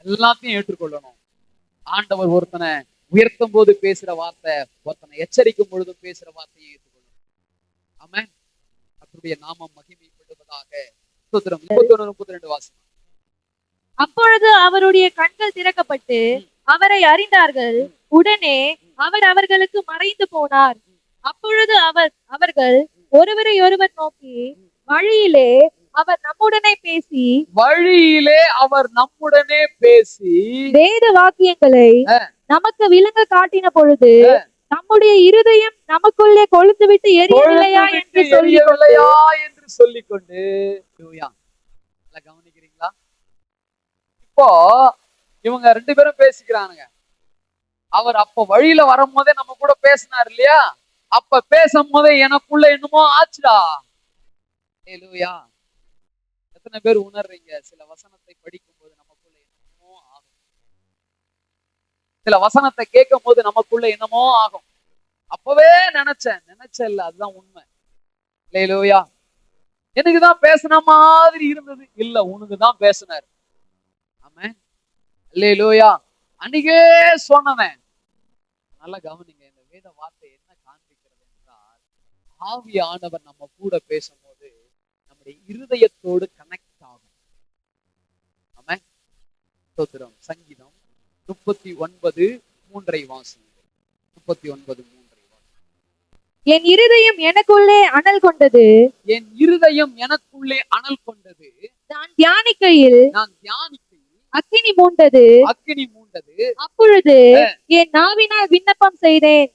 எல்லாத்தையும் ஏற்றுக்கொள்ளணும். ஆண்டவர் ஒருத்தனை உயர்த்தும் போது பேசுற வார்த்தை, ஒருத்தனை எச்சரிக்கும் பொழுதும் பேசுற வார்த்தையை ஏற்றுக்கொள்ளணும். ஆமென். கர்த்தருடைய நாமம் மகிமைப்படுவதாக. 31-32 வாசனம். அப்பொழுது அவருடைய கண்கள் திறக்கப்பட்டு அவரை அறிந்தார்கள். உடனே அவர் அவர்களுக்கு மறைந்து போனார். அப்பொழுது அவர்கள் ஒருவரை ஒருவர் நோக்கி, வழியிலே அவர் நம்முடனே பேசி வேத வாக்கியங்களை நமக்கு விளங்க காட்டின பொழுது நம்முடைய இருதயம் நமக்குள்ளே கொழுந்து விட்டு எரியவில்லையா என்று சொல்லிக்கொண்டு. கவனிக்கிறீங்களா? இப்போ இவங்க 2 பேரும் பேசிக்கிறானுங்க. அவர் அப்ப வழியில வரும்போதே நம்ம கூட பேசினார் இல்லையா? அப்ப பேசும் போதே எனக்குள்ள என்னமோ ஆச்சுடா. எத்தனை பேர் உணர்றீங்க சில வசனத்தை படிக்கும் போது நமக்குள்ள என்னமோ ஆகும், சில வசனத்தை கேட்கும் போது நமக்குள்ள என்னமோ ஆகும். அப்பவே நினைச்சேன் இல்ல, அதுதான் உண்மை. அல்லேலூயா. எனக்குதான் பேசுன மாதிரி இருந்தது, இல்ல உனக்குதான் பேசினார். ஆமென். அல்லேலூயா. அன்னைக்கே சொன்னவன். நல்லா கவனிங்க, இந்த வேத வார்த்தை என்ன காண்பிக்கிறது என்றால், ஆவியானவர் நம்ம கூட பேசும்போது நம்முடைய இருதயத்தோடு கனெக்ட் ஆகும். ஆமென். ஸ்தோத்திரம். சங்கீதம் 39:3 வாசிங்க. 39:3. என் இருதயம் எனக்குள்ளே அனல் கொண்டது, என் இருதயம் எனக்குள்ளே அனல் கொண்டது, நான் தியானிக்கையில் அக்கினி மூண்டது. அப்பொழுது என் நாவினால் விண்ணப்பம் செய்தேன்.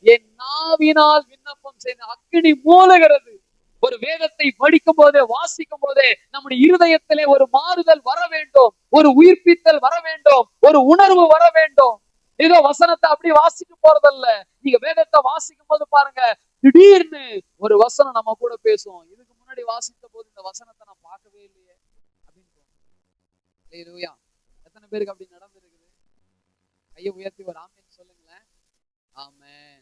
அக்கினி மூலுகிறது. ஒரு வேதத்தை படிக்கும் போதே, வாசிக்கும் போதே நம்முடைய இருதயத்திலே ஒரு மாறுதல் வர வேண்டும், ஒரு உயிர்ப்பித்தல் வர வேண்டும், ஒரு உணர்வு வர வேண்டும். ஏதோ வசனத்தை அப்படி வாசிக்க போறதல்ல. நீங்க வேதத்தை வாசிக்கும் போது பாருங்க, திடீர்னு ஒரு வசனம் நம்ம கூட பேசும். இதுக்கு முன்னாடி வாசித்த போது இந்த வசனத்தை நான் பார்க்கவே இல்லையே அப்படின்னு தோணும். எத்தனை பேருக்கு அப்படி நடந்திருக்குது? கையை உயர்த்தி ஒரு ஆமென் சொல்லுங்களேன். ஆமென்.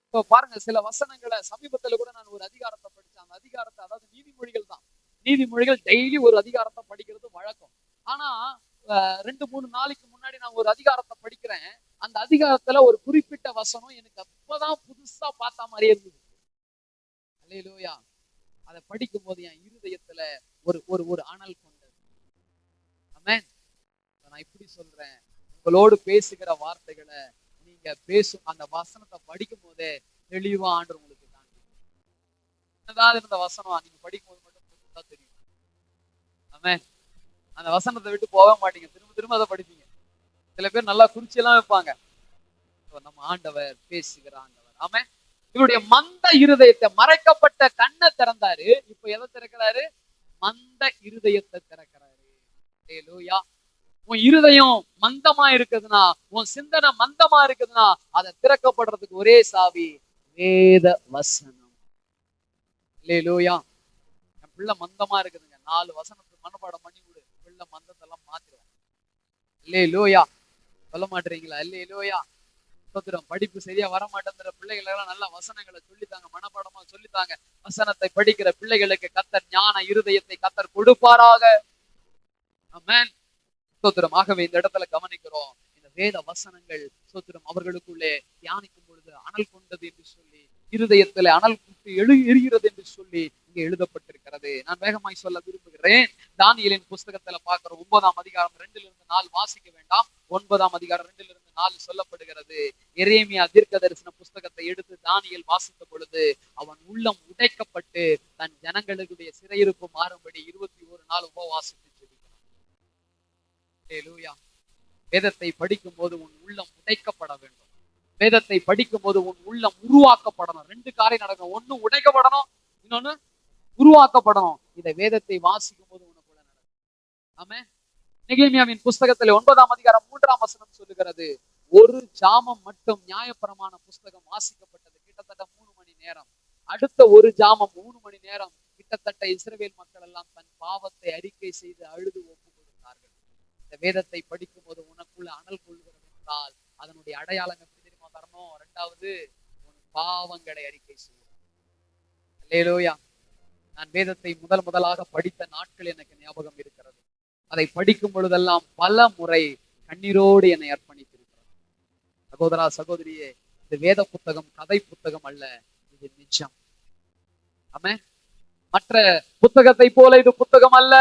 இப்போ பாருங்க, சில வசனங்களை சமீபத்துல கூட நான் ஒரு அதிகாரத்தை படிச்சேன். அந்த அதிகாரத்தை, அதாவது நீதிமொழிகள் தான். நீதிமொழிகள் டெய்லி ஒரு அதிகாரத்தை படிக்கிறது வழக்கம். ஆனா 2-3 நாளைக்கு முன்னாடி நான் ஒரு அதிகாரத்தை படிக்கிறேன். அந்த அதிகாரத்துல ஒரு குறிப்பிட்ட வசனம் எனக்கு அப்பதான் புதுசா பார்த்த மாதிரியே இருந்தது. அல்லேலூயா. அதை படிக்கும் போது என் இருதயத்துல ஒரு அனல் கொண்டது. ஆமென். நான் இப்படி சொல்றேன், உங்களோடு பேசுகிற வார்த்தைகளை நீங்க பேசும் அந்த வசனத்தை படிக்கும் போதே தெளிவா ஆண்டவர் உங்களுக்கு காண்பிக்கும். என்னதான் இருந்த வசனம் நீங்க படிக்கும் போது மட்டும் தெரியும். ஆமென். அந்த வசனத்தை விட்டு போக மாட்டீங்க, திரும்ப திரும்ப அதை படிப்பீங்க. சில பேர் நல்லா குறிச்சி எல்லாம் வைப்பாங்க. நம்ம ஆண்டவர் பேசுகிற ஆண்டவர். ஆமென். இவருடைய மந்த இருதயத்தை, மறைக்கப்பட்ட கண்ணை திறந்தாரு. இப்ப எதை திறக்கிறாரு? மந்த இருதயத்தை திறக்கிறாரு. அல்லேலூயா. உன் இருதயம் மந்தமா இருக்குதுன்னா, உன் சிந்தனை மந்தமா இருக்குதுன்னா, அதை திறக்கப்படுறதுக்கு ஒரே சாவி வேத வசனம். அல்லேலூயா. என் பிள்ளை மந்தமா இருக்குதுங்க, 4 வசனத்துக்கு மனப்பாடம் பண்ணி விடு, பிள்ளை மந்தத்தெல்லாம் மாத்திடுவான். அல்லேலூயா. சொல்ல மாட்டீங்களா? அல்லேலூயா. ஸ்தோத்திரம். படிப்பு சரியா வர மாட்டேங்கிற பிள்ளைகள் எல்லாம் நல்ல வசனங்களை சொல்லித்தாங்க, மனப்பாடமா சொல்லித்தாங்க. வசனத்தை படிக்கிற பிள்ளைகளுக்கு கர்த்தர் ஞான இருதயத்தை கர்த்தர் கொடுப்பாராக. ஆமென். ஸ்தோத்திரம். ஆகவே இந்த இடத்துல கவனிக்கிறோம், இந்த வேத வசனங்கள் ஸ்தோத்திரம் அவர்களுக்குள்ளே தியானிக்கும் பொழுது அனல் கொண்டது என்று சொல்லி, இருதயத்துல அனல் குட்டு எரிகிறது என்று சொல்லி இங்கே எழுதப்பட்டிருக்கிறது. நான் வேகமாய் சொல்ல விரும்புகிறேன். தானியேலின் புஸ்தகத்துல பார்க்கிறோம். 9ஆம் அதிகாரம் 2-4 வாசிக்க வேண்டாம். 9ஆம் அதிகாரம் 2-4 சொல்லப்படுகிறது. எரேமியா தீர்க்கதரிசன புஸ்தகத்தை எடுத்து தானியேல் வாசித்த பொழுது அவன் உள்ளம் உடைக்கப்பட்டு தன் ஜனங்களுடைய சிறையிருப்பு மாறும்படி 21 நாள் உபவாசித்து ஜெபிக்கிறான். அல்லேலூயா. வேதத்தை படிக்கும் போது உன் உள்ளம் உடைக்கப்பட வேண்டும். வேதத்தை படிக்கும் போது உன் உள்ளம் உருவாக்கப்படணும். 2 காரியம் நடக்கணும். ஒண்ணு உடைக்கப்படணும், இன்னொன்னு உருவாக்கப்படணும். இந்த வேதத்தை வாசிக்கும் போது உனக்குள்ள நடக்கும். ஆமென். நெகேமியாவின் புஸ்தகத்தில் 9ஆம் அதிகாரம் 3ஆம் வசனம் சொல்லுகிறது, ஒரு ஜாமம் மட்டும் நியாயப்பிரமாண புஸ்தகம் வாசிக்கப்பட்டது, கிட்டத்தட்ட 3 மணி நேரம். அடுத்த ஒரு ஜாமம் 3 மணி நேரம். கிட்டத்தட்ட இஸ்ரவேல் மக்கள் எல்லாம் தன் பாவத்தை அறிக்கை செய்து அழுது ஒப்பு கொடுத்தார்கள். இந்த வேதத்தை படிக்கும் போது உனக்குள்ள அனல் கொள்கிறது என்றால் அதனுடைய அடையாளம் எப்படி தெரியுமா தரணும்? 2வது, உன் பாவங்களை அறிக்கை செய்யும். அல்லேலூயா. நான் வேதத்தை முதலாக படித்த நாட்கள் எனக்கு ஞாபகம் இருக்கிறது. அதை படிக்கும் பொழுதெல்லாம் பல முறை கண்ணீரோடு என்னை அர்ப்பணித்திருக்கிறது. சகோதரா, சகோதரியே, இது வேத புத்தகம் கதை புத்தகம் அல்ல, இது நிஜம். ஆமென். மற்ற புத்தகத்தை போல இது புத்தகம் அல்ல.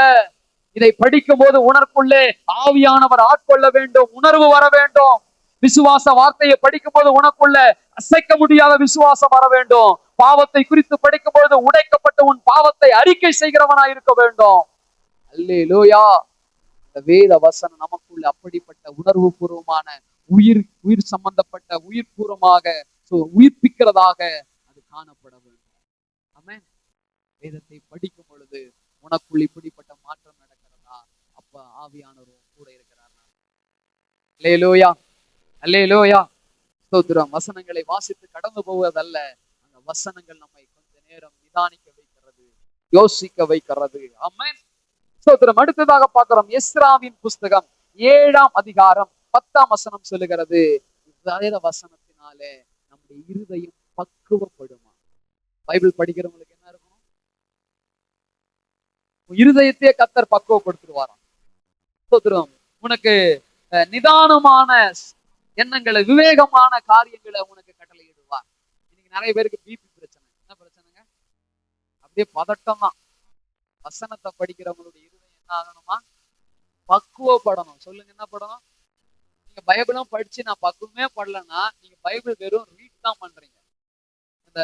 இதை படிக்கும் போது உனக்குள்ளே ஆவியானவர் ஆட்கொள்ள வேண்டும், உணர்வு வர வேண்டும். விசுவாச வார்த்தையை படிக்கும் போது உனக்குள்ள அசைக்க முடியாத விசுவாசம் வர வேண்டும். பாவத்தை குறித்து படிக்கும் பொழுது உடைக்கப்பட்ட உன் பாவத்தை அறிக்கை செய்கிறவனாய் இருக்க வேண்டும். அல்லேலூயா. இந்த வேத வசனம் நமக்குள்ள அப்படிப்பட்ட உணர்வு பூர்வமான உயிர் சம்பந்தப்பட்ட உயிர் பூர்வமாக உயிர்ப்பிக்கிறதாக அது காணப்பட வேண்டும். ஆமென். வேதத்தை படிக்கும் பொழுது உனக்குள் இப்படிப்பட்ட மாற்றம் நடக்கிறதா? அப்ப ஆவியானவர் கூட இருக்கிறார். அல்லேலூயா. அல்லேலூயா. ஸ்தோத்திரம். வசனங்களை வாசித்து கடந்து போவதல்ல, அந்த வசனங்கள் நம்மை கொஞ்ச நேரம் நிதானிக்க வைக்கிறது, யோசிக்க வைக்கிறது. ஆமென். ஸ்தோத்திரம். அடுத்ததாக பார்க்கிறோம் எஸ்ராவின் புஸ்தகம் 7ஆம் அதிகாரம் 10ஆம் வசனம் சொல்லுகிறது, வேத வசனத்தினாலே நம்முடைய இருதயம் பக்குவப்படுமா. பைபிள் படிக்கிறவங்களுக்கு என்ன இருக்கும்? இருதயத்தையே கர்த்தர் பக்குவப்படுத்துவாராம். ஸ்தோத்திரம். உனக்கு நிதானமான எண்ணங்களை, விவேகமான காரியங்களை உனக்கு கட்டளையிடுவார். இன்னைக்கு நிறைய பேருக்கு பிபி பிரச்சனை. என்ன பிரச்சனைங்க? அப்படியே பதட்டம் தான். வசனத்தை படிக்கிறவங்களுடைய இருதயம் என்ன ஆகணுமா? பக்குவப்படணும். சொல்லுங்க, என்ன படணும்? நீங்க பைபிளும் படிச்சு நான் பக்குவமே படலன்னா நீங்க பைபிள் வெறும் ரீட் தான் பண்றீங்க. இந்த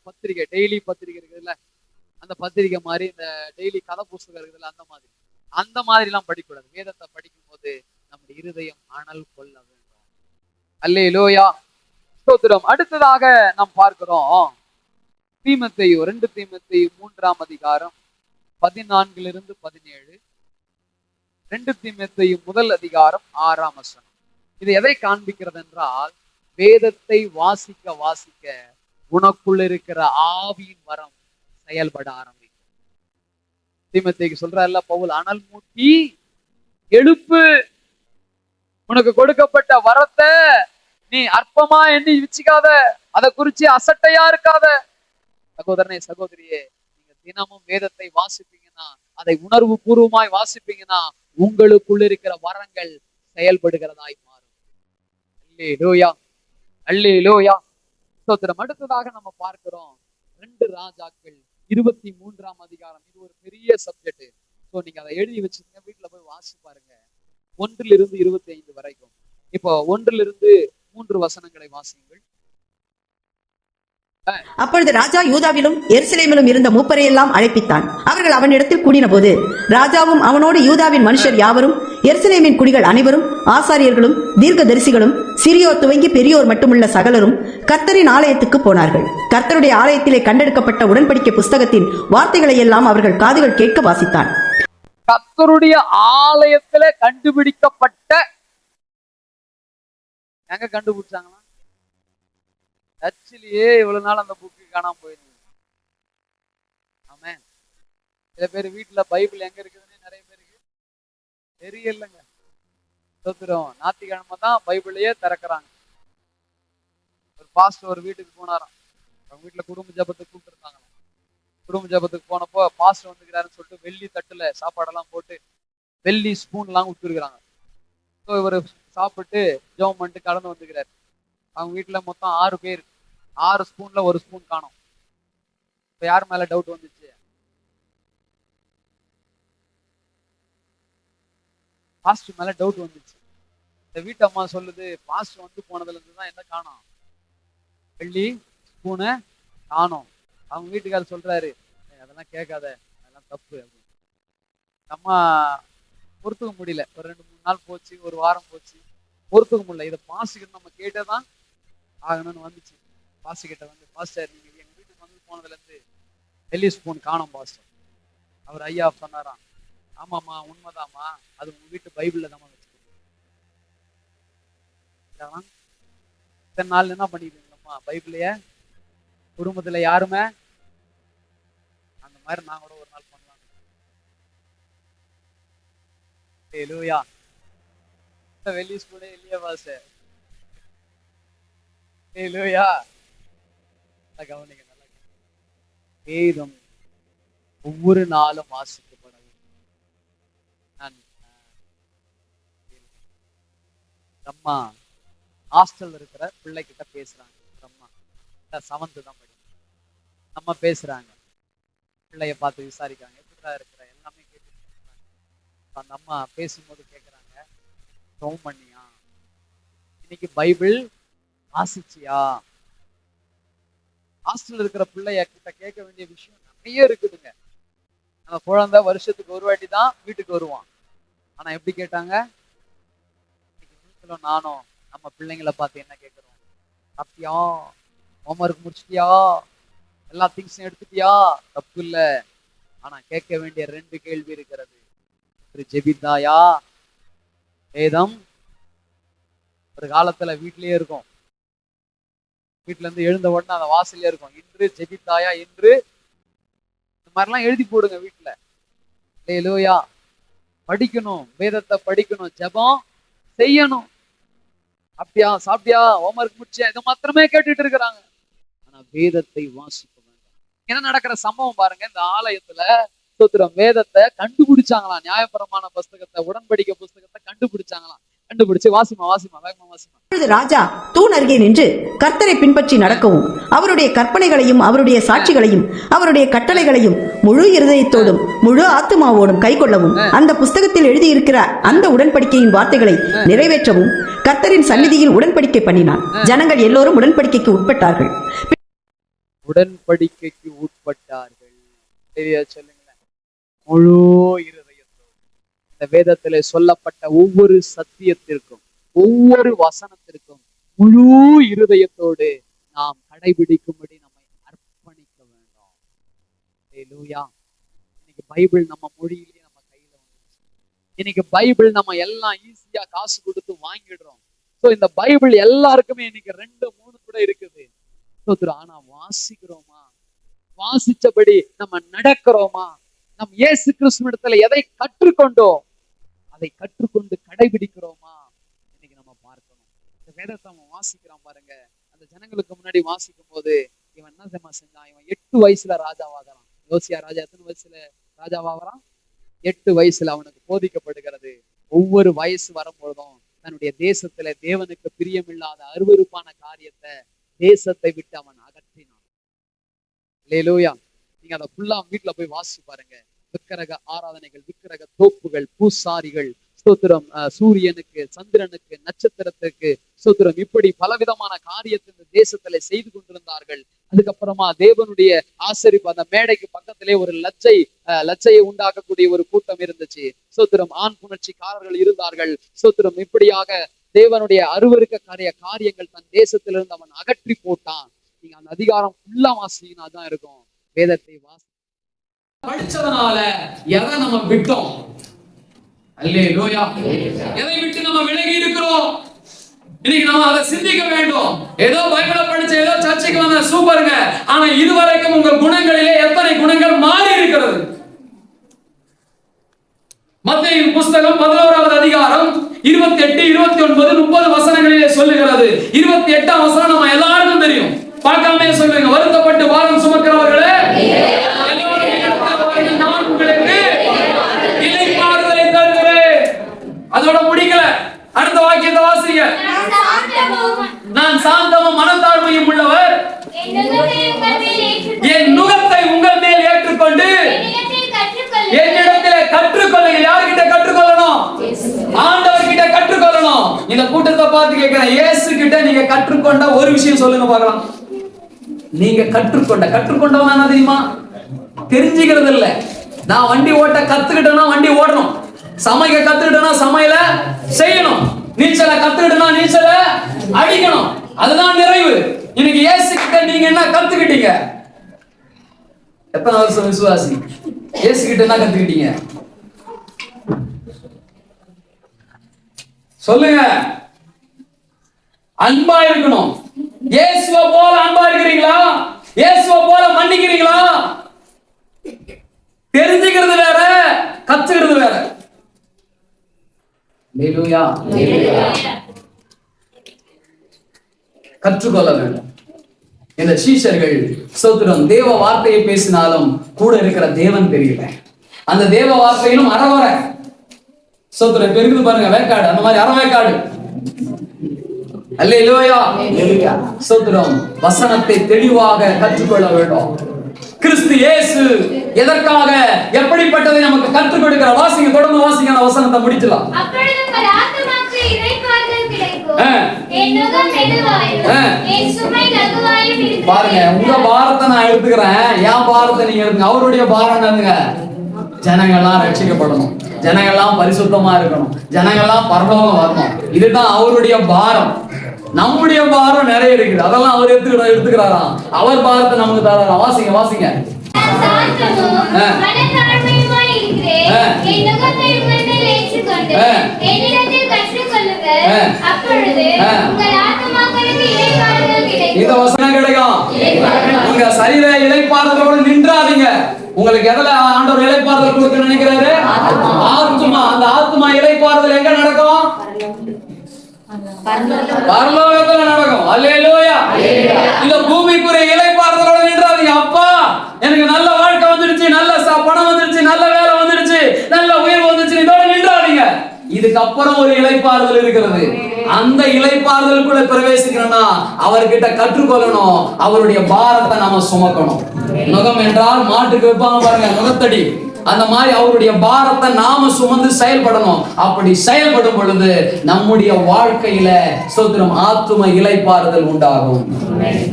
பத்திரிகை, டெய்லி பத்திரிகை இருக்குதுல்ல, அந்த பத்திரிகை மாதிரி, இந்த டெய்லி கதை புஸ்தகம் இருக்குதுல்ல, அந்த மாதிரி எல்லாம் படிக்கூடாது. வேதத்தை படிக்கும் போது நம்முடைய இருதயம் அனல் கொள்ள வேண்டும். அல்லேலூயா, ஸ்தோத்திரம். அடுத்ததாக நாம் பார்க்கிறோம் தீமோத்தேயு 2 தீமோத்தேயு 3ஆம் அதிகாரம் 14-17, 2 தீமோத்தேயு 1 அதிகாரம் 6ஆம் வசனம். இது எதை காண்பிக்கிறது என்றால், வேதத்தை வாசிக்க வாசிக்க உனக்குள்ள இருக்கிற ஆவியின் வரம் செயல்பட ஆரம்பிக்கும். தீமோத்தேயுக்கு சொல்றாருல பவுல், அனல் மூட்டி எழுப்பு, உனக்கு கொடுக்கப்பட்ட வரத்தை நீ அற்பமா எண்ணி வச்சுக்காத, அதை குறிச்சு அசட்டையா இருக்காத. சகோதரனே, சகோதரியே, நீங்க தினமும் வேதத்தை வாசிப்பீங்கன்னா, அதை உணர்வு பூர்வமாய் வாசிப்பீங்கன்னா, உங்களுக்குள்ள இருக்கிற வரங்கள் செயல்படுகிறதாய் மாறும். அல்லேலூயா, அல்லேலூயா, ஸ்தோத்திரம். அடுத்ததாக நம்ம பார்க்கிறோம் 2 ராஜாக்கள் 23ஆம் அதிகாரம். இது ஒரு பெரிய சப்ஜெக்ட். ஸோ நீங்க அதை எழுதி வச்சுக்கோங்க, வீட்டுல போய் வாசி பாருங்க. 1-25 வரைக்கும். இப்போ 1-3 வசனங்களை வாசியுங்கள். அப்பொழுது ராஜா யூதாவிலும் எருசலேமிலும் இருந்த மூப்பரை எல்லாம் அழைப்பித்தான். அவர்கள் அவனிடத்தில் கூடின போது, ராஜாவும் அவனோடு யூதாவின் மனுஷர் யாவரும், எருசலேமின் குடிகள் அனைவரும், ஆசாரியர்களும் தீர்க்கதரிசிகளும், சிறியோர் துவங்கி பெரியோர் மட்டுமுள்ள சகலரும் கர்த்தரின் ஆலயத்துக்கு போனார்கள். கர்த்தருடைய ஆலயத்திலே கண்டெடுக்கப்பட்ட உடன்படிக்கை புஸ்தகத்தின் வார்த்தைகளை எல்லாம் அவர்கள் காதுகள் கேட்க வாசித்தான். கர்த்தருடைய ஆலயத்துல கண்டுபிடிக்கப்பட்ட, எங்க கண்டுபிடிச்சாங்களா? ஆக்சுவலியே இவ்வளவு நாள் அந்த புக்கு காணாம போயிருந்தது. ஆமென். சில பேர் வீட்டுல பைபிள் எங்க இருக்குதுன்னு நிறைய பேருக்கு தெரியலங்க. ஸ்தோத்திரம். ஞாயிற்றுக்கிழமை தான் பைபிளையே திறக்கிறாங்க. ஒரு பாஸ்டர் ஒரு வீட்டுக்கு போனாராம். அவங்க வீட்டுல குடும்ப ஜபத்துக்கு கூப்பிட்டுருந்தாங்க. குடும்ப ஜபத்துக்கு போனப்போ பாஸ்டர் வந்துக்கிறாருன்னு சொல்லிட்டு வெள்ளி தட்டுல சாப்பாடெல்லாம் போட்டு வெள்ளி ஸ்பூன் எல்லாம் விட்டுருக்குறாங்க. ஸோ இவர் சாப்பிட்டு ஜெபம் பண்ணிட்டு கடந்து வந்துக்கிறாரு. அவங்க வீட்டுல மொத்தம் 6 பேர். 6 ஸ்பூன்ல 1 ஸ்பூன் காணும். இப்ப யார் மேல டவுட் வந்துச்சு? பாஸ்டர் மேல டவுட் வந்துச்சு. இந்த வீட்டு அம்மா சொல்லுது, பாஸ்டர் வந்து போனதுல இருந்து தான் என்ன காணும்? வெள்ளி ஸ்பூனு காணும். அவங்க வீட்டுக்காரர் சொல்றாரு, அதெல்லாம் கேட்காத, அதெல்லாம் தப்பு அப்படின்னு. அம்மா பொறுத்துக்க முடியல. ஒரு 2-3 நாள் போச்சு, ஒரு வாரம் போச்சு, பொறுத்துக்க முடியல. இதை பாஸ்டர் நம்ம கேட்டதான் ஆகணும்னு வந்துச்சு. பாஸ்டர் கிட்ட வந்து, பாஸ்டர் நீங்க எங்க வீட்டுக்கு வந்து போனதுல இருந்து வெள்ளி ஸ்பூன் காணும் பாஸ்டர். அவர் ஐயா சொன்னாராம், ஆமாம்மா உண்மைதாம்மா, அது உங்க வீட்டு பைபிள்ல தான் வச்சுக்கணும். இத்தனை நாள் என்ன பண்ணிருக்கீங்களம்மா? பைபிளைய குடும்பத்துல யாருமே அந்த மாதிரி நான் கூட ஒரு நாள் பண்ணலாம். லூயா, வெள்ளி ஸ்பூனே இல்லையா பாஸ்டர்? லூயா, கவனிங்க, நல்லா வேதம் ஒவ்வொரு நாளும் வாசிக்கப்பட வேண்டும். நான் அம்மா ஹாஸ்டல்ல இருக்கிற பிள்ளைகிட்ட பேசுறாங்க. அம்மா 7th தான் படிக்கும். நம்ம பேசுறாங்க, பிள்ளைய பார்த்து விசாரிக்கிறாங்க, எப்படிதான் இருக்கிற, எல்லாமே கேட்டு. அந்த அம்மா பேசும்போது கேட்குறாங்க, ஜெபம் பண்ணியா, இன்னைக்கு பைபிள் வாசிச்சியா? ஹாஸ்டல் இருக்கிற பிள்ளைய கிட்ட கேட்க வேண்டிய விஷயம் நிறைய இருக்குதுங்க. நம்ம குழந்தை வருஷத்துக்கு ஒரு வாட்டி தான் வீட்டுக்கு வருவான். ஆனா எப்படி கேட்டாங்க? நானும் நம்ம பிள்ளைங்களை பார்த்து என்ன கேட்கிறோம்? சாப்பிட்டியா? ஹோம்ஒர்க் முடிச்சிட்டியா? எல்லா திங்ஸும் எடுத்துட்டியா? தப்பு இல்லை. ஆனா கேட்க வேண்டிய 2 கேள்வி இருக்கிறது. ஜெபித்தாயா? வேதம் ஒரு காலத்துல வீட்லயே இருக்கும். வீட்டுல இருந்து எழுந்த உடனே அந்த வாசல்ல இருக்கும், இன்று ஜெபித்தாயா, இன்று. இந்த மாதிரிலாம் எழுதி போடுங்க வீட்டுல. அல்லேலூயா. படிக்கணும், வேதத்தை படிக்கணும், ஜெபம் செய்யணும். அப்படியா, சாப்பிட்டியா, ஹோம்வொர்க் முடிச்சியா, இதை மாத்திரமே கேட்டுட்டு இருக்கிறாங்க. ஆனா வேதத்தை வாசிக்க வேண்டும். என்ன நடக்கிற சம்பவம் பாருங்க. இந்த ஆலயத்துல ஸ்தோத்திரம் வேதத்தை கண்டுபிடிச்சாங்களாம். நியாயப்பிரமாண புஸ்தகத்தை, உடன்படிக்கை புஸ்தகத்தை கண்டுபிடிச்சாங்களாம். கண்டுபிடிச்சு வாசிமா வேகமா வாசிமா. அப்பொழுது ராஜா தூண் அருகே நின்று கர்த்தரை பின்பற்றி நடக்கவும் அவருடைய கற்பனைகளையும் அவருடைய சாட்சிகளையும் அவருடைய கட்டளைகளையும் முழு இருதயத்தோடும் முழு ஆத்துமாவோடும் கைக்கொள்ளவும் அந்த புஸ்தகத்தில் எழுதியிருக்கிற அந்த உடன்படிக்கையின் வார்த்தைகளை நிறைவேற்றவும் கர்த்தரின் சந்நிதியில் உடன்படிக்கை பண்ணினான். ஜனங்கள் எல்லோரும் உடன்படிக்கைக்கு உட்பட்டார்கள். உடன்படிக்கைக்கு உட்பட்டார்கள். சரியா சொல்லுங்களேன். முழு இருதயத்தோடு இந்த வேதத்திலே சொல்லப்பட்ட ஒவ்வொரு சத்தியத்திற்கும் ஒவ்வொரு வசனத்திற்கும் முழு இருதயத்தோடு நாம் கடைபிடிக்கும்படி நம்மை அர்ப்பணிக்க வேண்டும். ஹல்லேலூயா. இன்னைக்கு பைபிள் நம்ம மொழியிலேயே நம்ம கையில வந்துருச்சு. இன்னைக்கு பைபிள் நம்ம எல்லாம் ஈஸியா காசு கொடுத்து வாங்கிடுறோம். சோ இந்த பைபிள் எல்லாருக்குமே இன்னைக்கு 2-3 கூட இருக்குது. ஆனா வாசிக்கிறோமா? வாசிச்சபடி நம்ம நடக்கிறோமா? நம் இயேசு கிறிஸ்துவிடத்துல எதை கற்றுக்கொண்டோம் அதை கற்றுக்கொண்டு கடைபிடிக்கிறோமா? இன்னைக்கு நம்ம பார்க்கணும். இந்த வேதத்தை அவன் வாசிக்கிறான் பாருங்க. அந்த ஜனங்களுக்கு முன்னாடி வாசிக்கும் போது இவன் என்ன தெரியுமா செஞ்சான்? இவன் 8 வயசுல ராஜாவாகிறான். யோசியா ராஜா எத்தனை வயசுல ராஜாவாகிறான்? 8 வயசுல அவனுக்கு போதிக்கப்படுகிறது. ஒவ்வொரு வயசு வரும்பொழுதும் தன்னுடைய தேசத்துல தேவனுக்கு பிரியமில்லாத அருவருப்பான காரியத்தை தேசத்தை விட்டு அவன் அகற்றினான். அல்லேலூயா. நீங்க அதை ஃபுல்லா வீட்டுல போய் வாசிச்சு பாருங்க. விக்கிரக ஆராதனைகள், விக்கிரக தோப்புகள், பூசாரிகள், ஸ்தோத்திரம் சூரியனுக்கு, சந்திரனுக்கு, நட்சத்திரத்துக்கு ஸ்தோத்திரம், இப்படி பலவிதமான காரியத்தை இந்த தேசத்துல செய்து கொண்டிருந்தார்கள். அதுக்கப்புறமா தேவனுடைய ஆசரிப்பு, அந்த மேடைக்கு பக்கத்திலே ஒரு லச்சையை உண்டாக்கக்கூடிய ஒரு கூட்டம் இருந்துச்சு. ஸ்தோத்திரம் ஆண் புணர்ச்சிக்காரர்கள் இருந்தார்கள். ஸ்தோத்திரம் இப்படியாக தேவனுடைய அருவருக்க காரியங்கள் தன் தேசத்திலிருந்து அவன் அகற்றி போட்டான். நீங்க அந்த அதிகாரம் ஃபுல்லா வாசிங்கன்னா தான் இருக்கும். வேதத்தை படிச்சதனால எதை நம்ம விட்டோம்? அல்லேலூயா. எதை விட்டு நம்ம விலகி இருக்கிறோம்? இன்னைக்கு நம்ம அதை சிந்திக்க வேண்டும். ஏதோ பைபிளை படிச்ச, ஏதோ சர்ச்சைக்கு வந்த சூப்பருங்க. ஆனா இதுவரைக்கும் உங்க குணங்களிலே எத்தனை குணங்கள் மாறி இருக்கிறது? மத்தேயு புஸ்தகம் 11வது அதிகாரம் 28, 29, 30 வசனங்களிலே சொல்லுகிறது. 28ஆம் வசனம் நம்ம எல்லாருக்கும் தெரியும். பார்க்காம சொல்லுங்க. வருத்தப்பட்டு பாரம் சுமக்கிறவர்களே நான் உங்களுக்கு இளைப்பாறுதலை தருகிறேன். அதோட முடிக்கல. அடுத்த வாக்கியத்தை வாசிங்க. நான் சாந்தமும் மனத்தாழ்மையும் உள்ளவர், என் நுகத்தை உங்கள் மேல் ஏற்றுக்கொண்டு என்னிடத்திலே கற்றுக்கொள்ளுங்க. யார்கிட்ட கற்றுக்கொள்ளணும்? ஆண்டவர் கிட்ட கற்றுக்கொள்ளணும். இந்த கூட்டத்தை பார்த்து கேட்கிறேன், இயேசு கிட்ட நீங்க கற்றுக்கொண்ட ஒரு விஷயம் சொல்லுங்க பார்க்கலாம். நீங்க கற்றுக்கொண்டவன் என்ன தெரியுமா? தெரிஞ்சுக்கிறது இல்ல. நான் வண்டி ஓட்ட கத்துக்கிட்டேன்னா வண்டி ஓடணும், சமைக்க கத்துக்கிட்டேன்னா சமையல செய்யணும், நீச்சல கத்துக்கிட்டேன்னா நீச்சல அடிக்கணும். அதுதான் நிறைவு. இன்னைக்கு இயேசு கிட்ட நீங்க என்ன கத்துக்கிட்டீங்க? எத்தனை வருஷம் விசுவாசி? இயேசு கிட்ட என்ன கத்துக்கிட்டீங்க சொல்லுங்க. அன்பா இருக்கணும். இயேசுவை போல அன்பா இருக்கிறீங்களா? இயேசுவை போல மன்னிக்கிறீங்களா? தெரிஞ்சுக்கிறது வேற, கத்துக்கிறது வேற. அல்லேலூயா. கற்றுக்கொள்ள வேண்டும். இந்த சீஷர்கள் ஸ்தோத்திரம் தேவ வார்த்தையை பேசினாலும் கூட இருக்கிற தேவன் தெரியல. அந்த தேவ வார்த்தையிலும் அறவரை ஸ்தோத்திரம் இப்ப இருக்குது பாருங்க, வேக்காடு. அந்த மாதிரி அறவேக்காடு. அல்லேலூயா. ஸ்தோத்திரம். வசனத்தை தெளிவாக கற்றுக்கொள்ள வேண்டும். கிறிஸ்து இயேசு எதற்காக எப்படிப்பட்டதை நமக்கு கற்றுக் கொடுக்கிறார்? வாசிங்க, தொடர்ந்து வாசிங்க. அந்த வசனத்தை முடிச்சலாம். பாருங்க, உங்க பாரத்தை நான் எடுத்துக்கிறேன், என் பாரத்தை நீங்க எடுத்துங்க. அவருடைய பாரம் என்னங்க? ஜனங்கள்லாம் ரட்சிக்கப்படணும், ஜனங்கள்லாம் பரிசுத்தமா இருக்கணும், ஜனங்கள்லாம் பரலோகம் வரணும். இதுதான் அவருடைய பாரம். நம்முடைய பாரம் நிறைய இருக்குது, அதெல்லாம் அவர் எடுத்துக்கிறாராம். அவர் பாரத்தை நமக்கு தராராம். வாசிங்க வாசிங்க. இந்த வசனம் கிடைக்கும். உங்க சரீர இளைப்பாறுதலோடு நின்ற நின்றாதீங்க. உங்களுக்கு எதுல ஆண்டவர் இளைப்பாறுதல் கொடுக்க நினைக்கிறாரு? ஆத்துமா. அந்த ஆத்துமா இளைப்பாறுதல் எங்க நடக்கும்? பரலோகத்துல நடக்கும். அல்லேலூயா. இந்த பூமிக்குரிய இளைப்பாறுதலோட நின்றாதீங்க. அப்பா எனக்கு நல்ல வாழ்க்கை வந்துடுச்சு, நல்ல பணம் வந்துடுச்சு, நல்ல வேலை வந்துடுச்சு, நல்ல உயர்வு வந்துடுச்சு, இதோட நின்றாதீங்க. இதுக்கப்புறம் ஒரு இளைப்பாறுதல் இருக்கிறது. அந்த இளைப்பாறுதலுக்குள்ள பிரவேசிக்கணும்னா அவர்கிட்ட கற்றுக்கொள்ளணும். அவருடைய பாரத்தை நாம சுமக்கணும். நுகம் என்றால் மாட்டுக்கு வைப்பாங்க பாருங்க, நுகத்தடி. அந்த மாதிரி அவருடைய பாரத்தை நாம சுமந்து செயல்படணும். அப்படி செயல்படும் பொழுது நம்முடைய வாழ்க்கையில ஸ்தோத்திரம் ஆத்தும இளைப்பாறுதல் உண்டாகும்.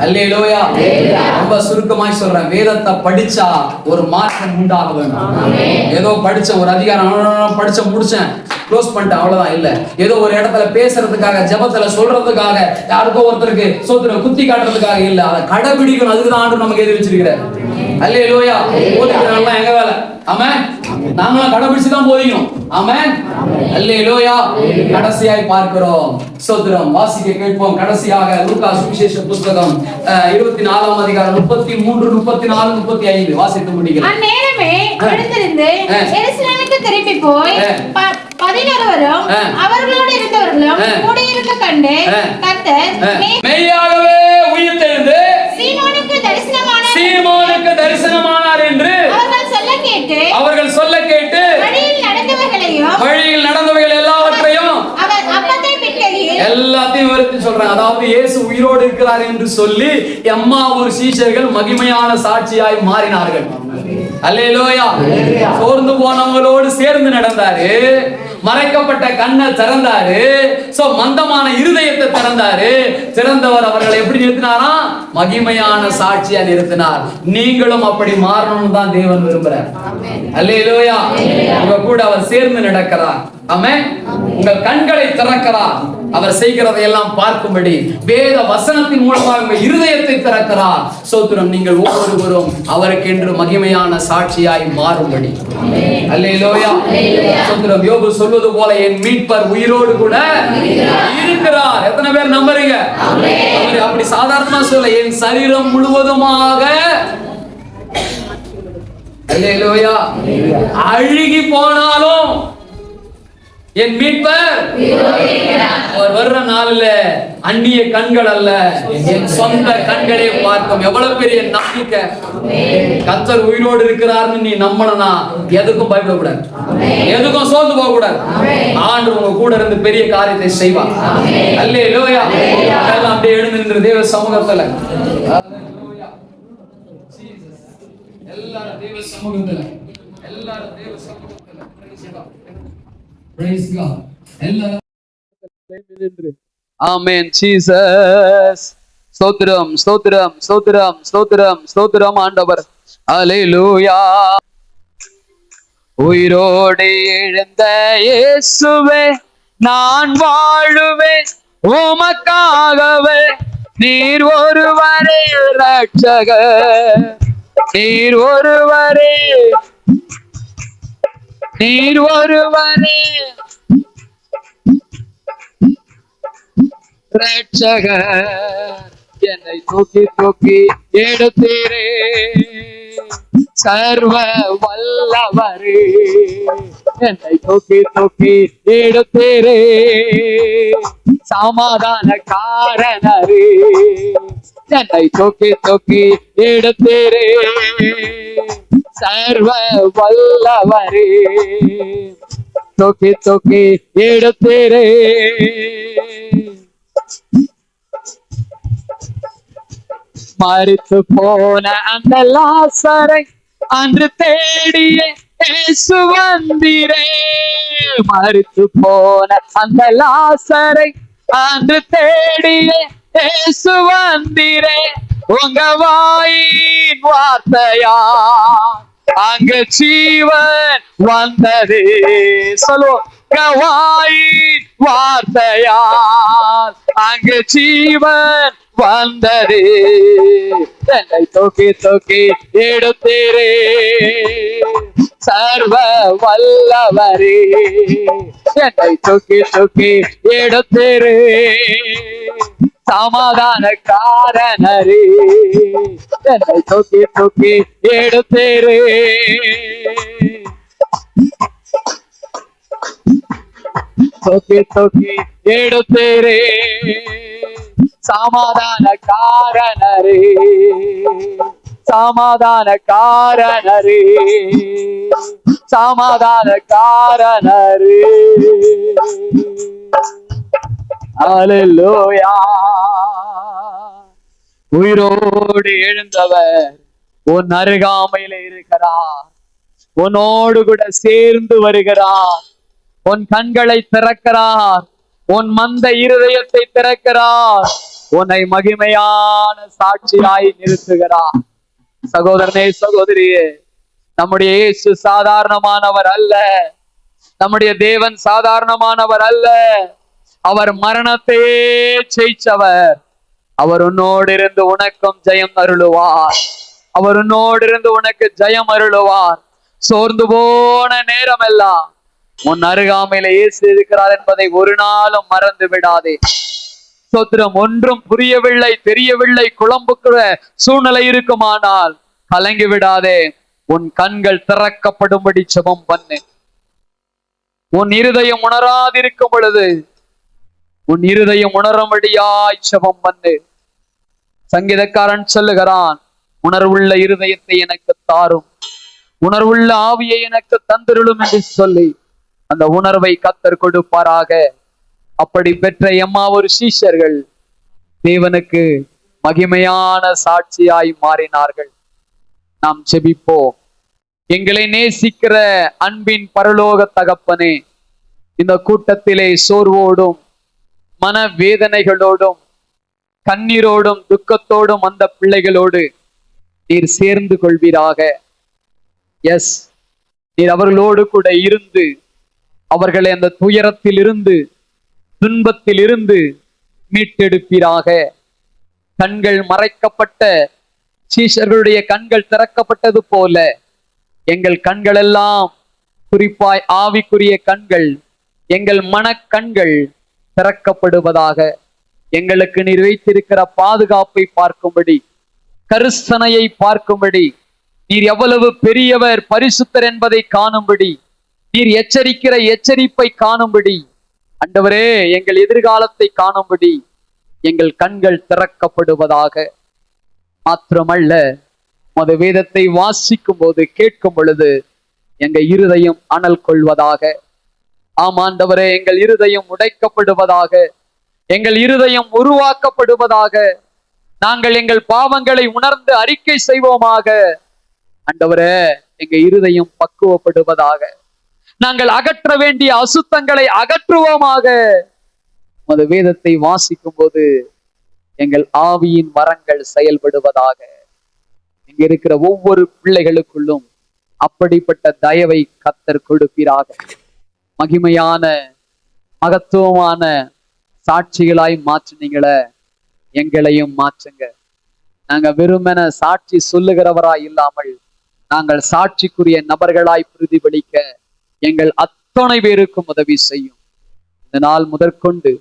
அல்லேலூயா. ரொம்ப சுருக்கமாய் சொல்றேன், வேதத்தை படிச்சா ஒரு மாற்றம் உண்டாக வேண்டும். ஏதோ படிச்ச ஒரு அதிகாரம் படிச்ச முடிச்சேன், க்ளோஸ் பண்ணிட்டேன், அவ்வளவுதான் இல்ல. ஏதோ ஒரு இடத்துல பேசுறதுக்காக, ஜெபத்துல சொல்றதுக்காக, யாருக்கோ ஒருத்தருக்கு ஸ்தோத்திரம் குத்தி காட்டுறதுக்காக இல்ல. அதை கடைபிடிக்கணும். அதுக்கு தான் ஆண்டவர் நமக்கு எது வச்சிருக்கிறார். அல்லேலூயா. போதிக்கிறதெல்லாம் எங்க வேலை. ஆமென். நாங்களும் கடைபிடிச்சுதான் போதிக்கணும். ஆமென். அல்லேலூயா. கடைசியாய் பார்க்கிறோம். ஸ்தோத்திரம். வாசிக்க கேட்போம். கடைசியாக லூக்கா சுவிசேஷ புத்தகம் 24ஆம் அதிகாரம் 33, 34, 35 வாசித்து முடிக்கிறோம். அந்நேரமே எழுந்திருந்து எருசலேமுக்கு திரும்பி போய் 11 அவர்களோடு இருந்தவர்களும் கூடியிருக்க கண்டு கர்த்தர் மெய்யாகவே உயிர்த்தெழுந்து சீமோனுக்கு தரிசனமானார் என்று அவர்கள் சொல்ல கேட்டு வழியில் நடந்தவைகள் எல்லாவற்றையும் எல்லாத்தையும் விவரித்து சொல்றாங்க. அதாவது இயேசு உயிரோடு இருக்கிறார் என்று சொல்லி எம்மாவூர் சீஷர்கள் மகிமையான சாட்சியாய் மாறினார்கள். அல்லேலூயா. சோர்ந்து போனவங்களோடு சேர்ந்து நடந்தாரு. மறைக்கப்பட்ட கண்ணை திறந்தாரு. சோ மந்தமான இருதயத்தை திறந்தாரு. திறந்தவர் அவர்களை எப்படி நிறுத்தினாரா? மகிமையான சாட்சியா நிறுத்தினார். நீங்களும் அப்படி மாறணும்னு தான் தேவன் விரும்புறார். அல்லேலூயா. உங்க கூட அவர் சேர்ந்து நடக்கிறார். ஆமென். உங்கள் கண்களை திறக்கிறார். அவர் செய்கிறதை எல்லாம் பார்க்கும்படி வேத வசனத்தின் மூலமாக உங்கள் இருதயத்தை திறக்கிறார். ஸ்தோத்திரம். நீங்கள் ஒவ்வொருவரும் அவருக்கு என்று மகிமையான சாட்சியாய் மாறும்படி. அல்லேலூயா. ஸ்தோத்திரம். யோபு சொல்வது போல என் மீட்பர் உயிரோடு கூட இருக்கிறார். எத்தனை பேர் நம்புறீங்க? அப்படி சாதாரணமா சொல்ல, என் சரீரம் முழுவதுமாக அல்லேலூயா அழுகி போனாலும் என் மீட்பர் அவர் வர்ற நாள்ல அந்நிய கண்கள் அல்ல, என் சொந்த கண்களை பார்க்கும். எவ்வளவு பெரிய நம்பிக்கை. கர்த்தர் உயிரோடு இருக்கிறார்னு நீ நம்பணும்னா எதுக்கும் பயப்படக்கூடாது, எதுக்கும் சோர்ந்து போக கூடாது. ஆண்டவர் உங்க கூட இருந்து பெரிய காரியத்தை செய்வார். அல்லேலூயா. எல்லாம் அப்படியே எழுந்து நின்று தேவ சமூகத்துல, எல்லாரும் தேவ சமூகத்துல, எல்லாரும் தேவ சமூகத்துல praise God. ஆமென். ஜீசஸ். ஸ்தோத்திரம், ஸ்தோத்திரம், ஸ்தோத்திரம், ஸ்தோத்திரம், ஸ்தோத்திரம் ஆண்டவர். அல்லேலூயா. உயிரோடு எழுந்த இயேசுவே, நான் வாழுவேன் உமக்காகவே. நீர் ஒருவரே ரட்சகர், நீர் ஒருவரே, நீர் ஒருவரே ரட்சகர். என்னை தூக்கி தூக்கி எடுத்தீரே, சர்வ வல்லவரே. என்னை தூக்கி தூக்கி எடுத்தீரே, சமாதான காரணரே. என்னை தூக்கி தூக்கி எடுத்தீரே, சர்வ வல்லவரே. தூக்கி தூக்கி எடுத்தீரே. மரித்து போன அந்த லாசரை அன்று தேடியே இயேசு வந்தீரே. மரித்து போன அந்த லாசரை அன்று தேடியே இயேசு வந்தீரே. உங்க வாயின் வார்த்தையா அங்கு ஜீவன் வந்தது. சொல்லுவோம். வாயின் வார்த்தையா அங்கு ஜீவன் வந்தது. என்னை தூக்கி தூக்கி எடுத்தீரே, சர்வ வல்லவரே, என்னை தூக்கி தூக்கி எடுத்திரு சமாதானக்காரனரே, என்னை தூக்கி தூக்கி எடுத்திரு தூக்கி தூக்கி எடுத்திரு சமாதானக்காரனரே, சமாதானக்காரனரே, சமாதானக்காரனரே. அல்லேலூயா. உயிரோடு எழுந்தவர் உன் அருகாமையில இருக்கிறார், உன்னோடு கூட சேர்ந்து வருகிறார், உன் கண்களை திறக்கிறார், உன் மந்த இருதயத்தை திறக்கிறார், உன்னை மகிமையான சாட்சியாய் நிறுத்துகிறார். சகோதரனே, சகோதரியே, நம்முடைய இயேசு சாதாரணமானவர் அல்ல, நம்முடைய தேவன் சாதாரணமானவர் அல்ல. அவர் மரணத்தையே ஜெயிச்சவர். அவர் உன்னோடு இருந்து உனக்கும் ஜெயம் அருளுவார். அவர் உன்னோடு இருந்து உனக்கு ஜெயம் அருளுவார். சோர்ந்து போன நேரம் எல்லாம் உன் அருகாமையில இயேசு இருக்கிறார் என்பதை ஒரு நாளும் மறந்து விடாதே. ஸ்தோத்திரம். ஒன்றும் புரியவில்லை, தெரியவில்லை, குழம்புக்குற சூழ்நிலை இருக்குமானால் கலங்கி விடாதே. உன் கண்கள் திறக்கப்படும்படி ஜெபம் பண்ணு. உன் இருதயம் உணராதிருக்கும் பொழுது உன் இருதயம் உணரும்படியாய் ஜெபம் பண்ணு. சங்கீதக்காரன் சொல்லுகிறான், உணர்வுள்ள இருதயத்தை எனக்கு தாரும், உணர்வுள்ள ஆவியை எனக்கு தந்திருளும் என்று சொல்லி அந்த உணர்வை கர்த்தர் கொடுப்பாராக. அப்படி பெற்ற எம்மாவூர் சீஷர்கள் தேவனுக்கு மகிமையான சாட்சியாய் மாறினார்கள். நாம் ஜெபிப்போம். எங்களை நேசிக்கிற அன்பின் பரலோக தகப்பனே, இந்த கூட்டத்திலே சோர்வோடும் மனவேதனைகளோடும் கண்ணீரோடும் துக்கத்தோடும் அந்த பிள்ளைகளோடு நீர் சேர்ந்து கொள்வீராக. எஸ், நீர் அவர்களோடு கூட இருந்து அவர்களை அந்த துயரத்தில் இருந்து துன்பத்தில் இருந்து மீட்டெடுப்பீராக. கண்கள் மறைக்கப்பட்ட சீஷர்களுடைய கண்கள் திறக்கப்பட்டது போல எங்கள் கண்கள் எல்லாம், குறிப்பாய் ஆவிக்குரிய கண்கள், எங்கள் மனக்கண்கள் திறக்கப்படுவதாக. எங்களுக்கு நீர் வைத்திருக்கிற பாதுகாப்பை பார்க்கும்படி, கருசனையை பார்க்கும்படி, நீர் எவ்வளவு பெரியவர் பரிசுத்தர் என்பதை காணும்படி, நீர் எச்சரிக்கிற எச்சரிப்பை காணும்படி, ஆண்டவரே எங்கள் எதிர்காலத்தை காணும்படி எங்கள் கண்கள் திறக்கப்படுவதாக. மாத்திரமல்ல, உமது வேதத்தை வாசிக்கும் போது கேட்கும் பொழுது எங்கள் இருதயம் அனல் கொள்வதாக. ஆமாண்டவரே, எங்கள் இருதயம் உடைக்கப்படுவதாக, எங்கள் இருதயம் உருவாக்கப்படுவதாக. நாங்கள் எங்கள் பாவங்களை உணர்ந்து அறிக்கை செய்வோமாக. ஆண்டவரே, எங்க இருதயம் பக்குவப்படுவதாக. நாங்கள் அகற்ற வேண்டிய அசுத்தங்களை அகற்றுவோமாக. உமது வேதத்தை வாசிக்கும் போது எங்கள் ஆவியின் வரங்கள் செயல்படுவதாக. இங்க இருக்கிற ஒவ்வொரு பிள்ளைகளுக்குள்ளும் அப்படிப்பட்ட தயவை கர்த்தர் கொடுப்பீராக. மகிமையான மகத்துவமான சாட்சிகளாய் மாற்றினீங்களே, எங்களையும் மாற்றுங்க. நாங்க வெறுமென சாட்சி சொல்லுகிறவராய் இல்லாமல் நாங்கள் சாட்சிக்குரிய நபர்களாய் பிரதிபலிக்க எங்கள் அத்தனை பேருக்கும் உதவி செய்யும். இந்த நாள் முதற்கொண்டு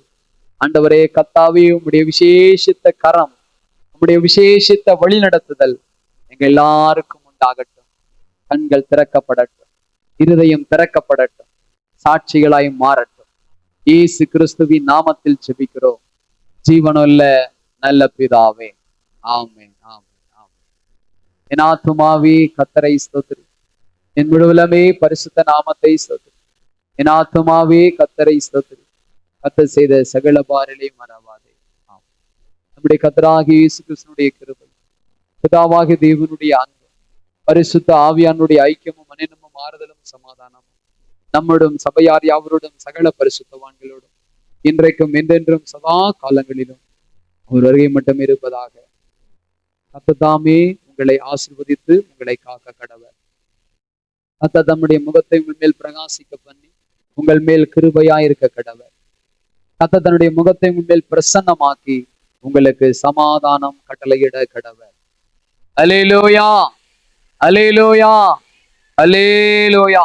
ஆண்டவரே கர்த்தாவே, உம்முடைய விசேஷித்த கரம், உம்முடைய விசேஷித்த வழி நடத்துதல் எங்க எல்லாருக்கும் உண்டாகட்டும். கண்கள் திறக்கப்படட்டும், இருதயம் திறக்கப்படட்டும், சாட்சிகளாய் மாறட்டும். இயேசு கிறிஸ்துவின் நாமத்தில் ஜெபிக்கிறோம் ஜீவனுள்ள நல்ல பிதாவே, ஆமென், ஆமென், ஆமென். என் ஆத்துமாவே கர்த்தரை ஸ்தோத்திரி, என் முழுவலமே பரிசுத்த நாமத்தை ஸ்தோத்திரி. என் ஆத்துமாவே கர்த்தரை ஸ்தோத்திரி, கர்த்தர் செய்த சகல பாரிலே மறவாதே. ஆமென். நம்முடைய கர்த்தராகிய இயேசு கிறிஸ்துவினுடைய கிருபை, பிதாவாகிய தேவனுடைய அன்பு, பரிசுத்த ஆவியானுடைய ஐக்கியமும் அனேனமும் ஆறுதலும் சமாதானமும் நம்முடன் சபையார் யாவரோடும் சகல பரிசுத்தவான்களோடும் இன்றைக்கும் என்றென்றும் சதா காலங்களிலும் ஒரு வருகை மட்டும் இருப்பதாக. கர்த்தர் உங்களை ஆசீர்வதித்து உங்களை காக்க கடவர். கர்த்தர் தம்முடைய முகத்தை உங்கள் மேல் பிரகாசிக்க பண்ணி உங்கள் மேல் கிருபையாயிருக்க கடவர். கர்த்தர் தன்னுடைய முகத்தை உங்கள் மேல் பிரசன்னமாக்கி உங்களுக்கு சமாதானம் கட்டளையிட கடவர். அல்லேலூயா, அல்லேலூயா, அல்லேலூயா.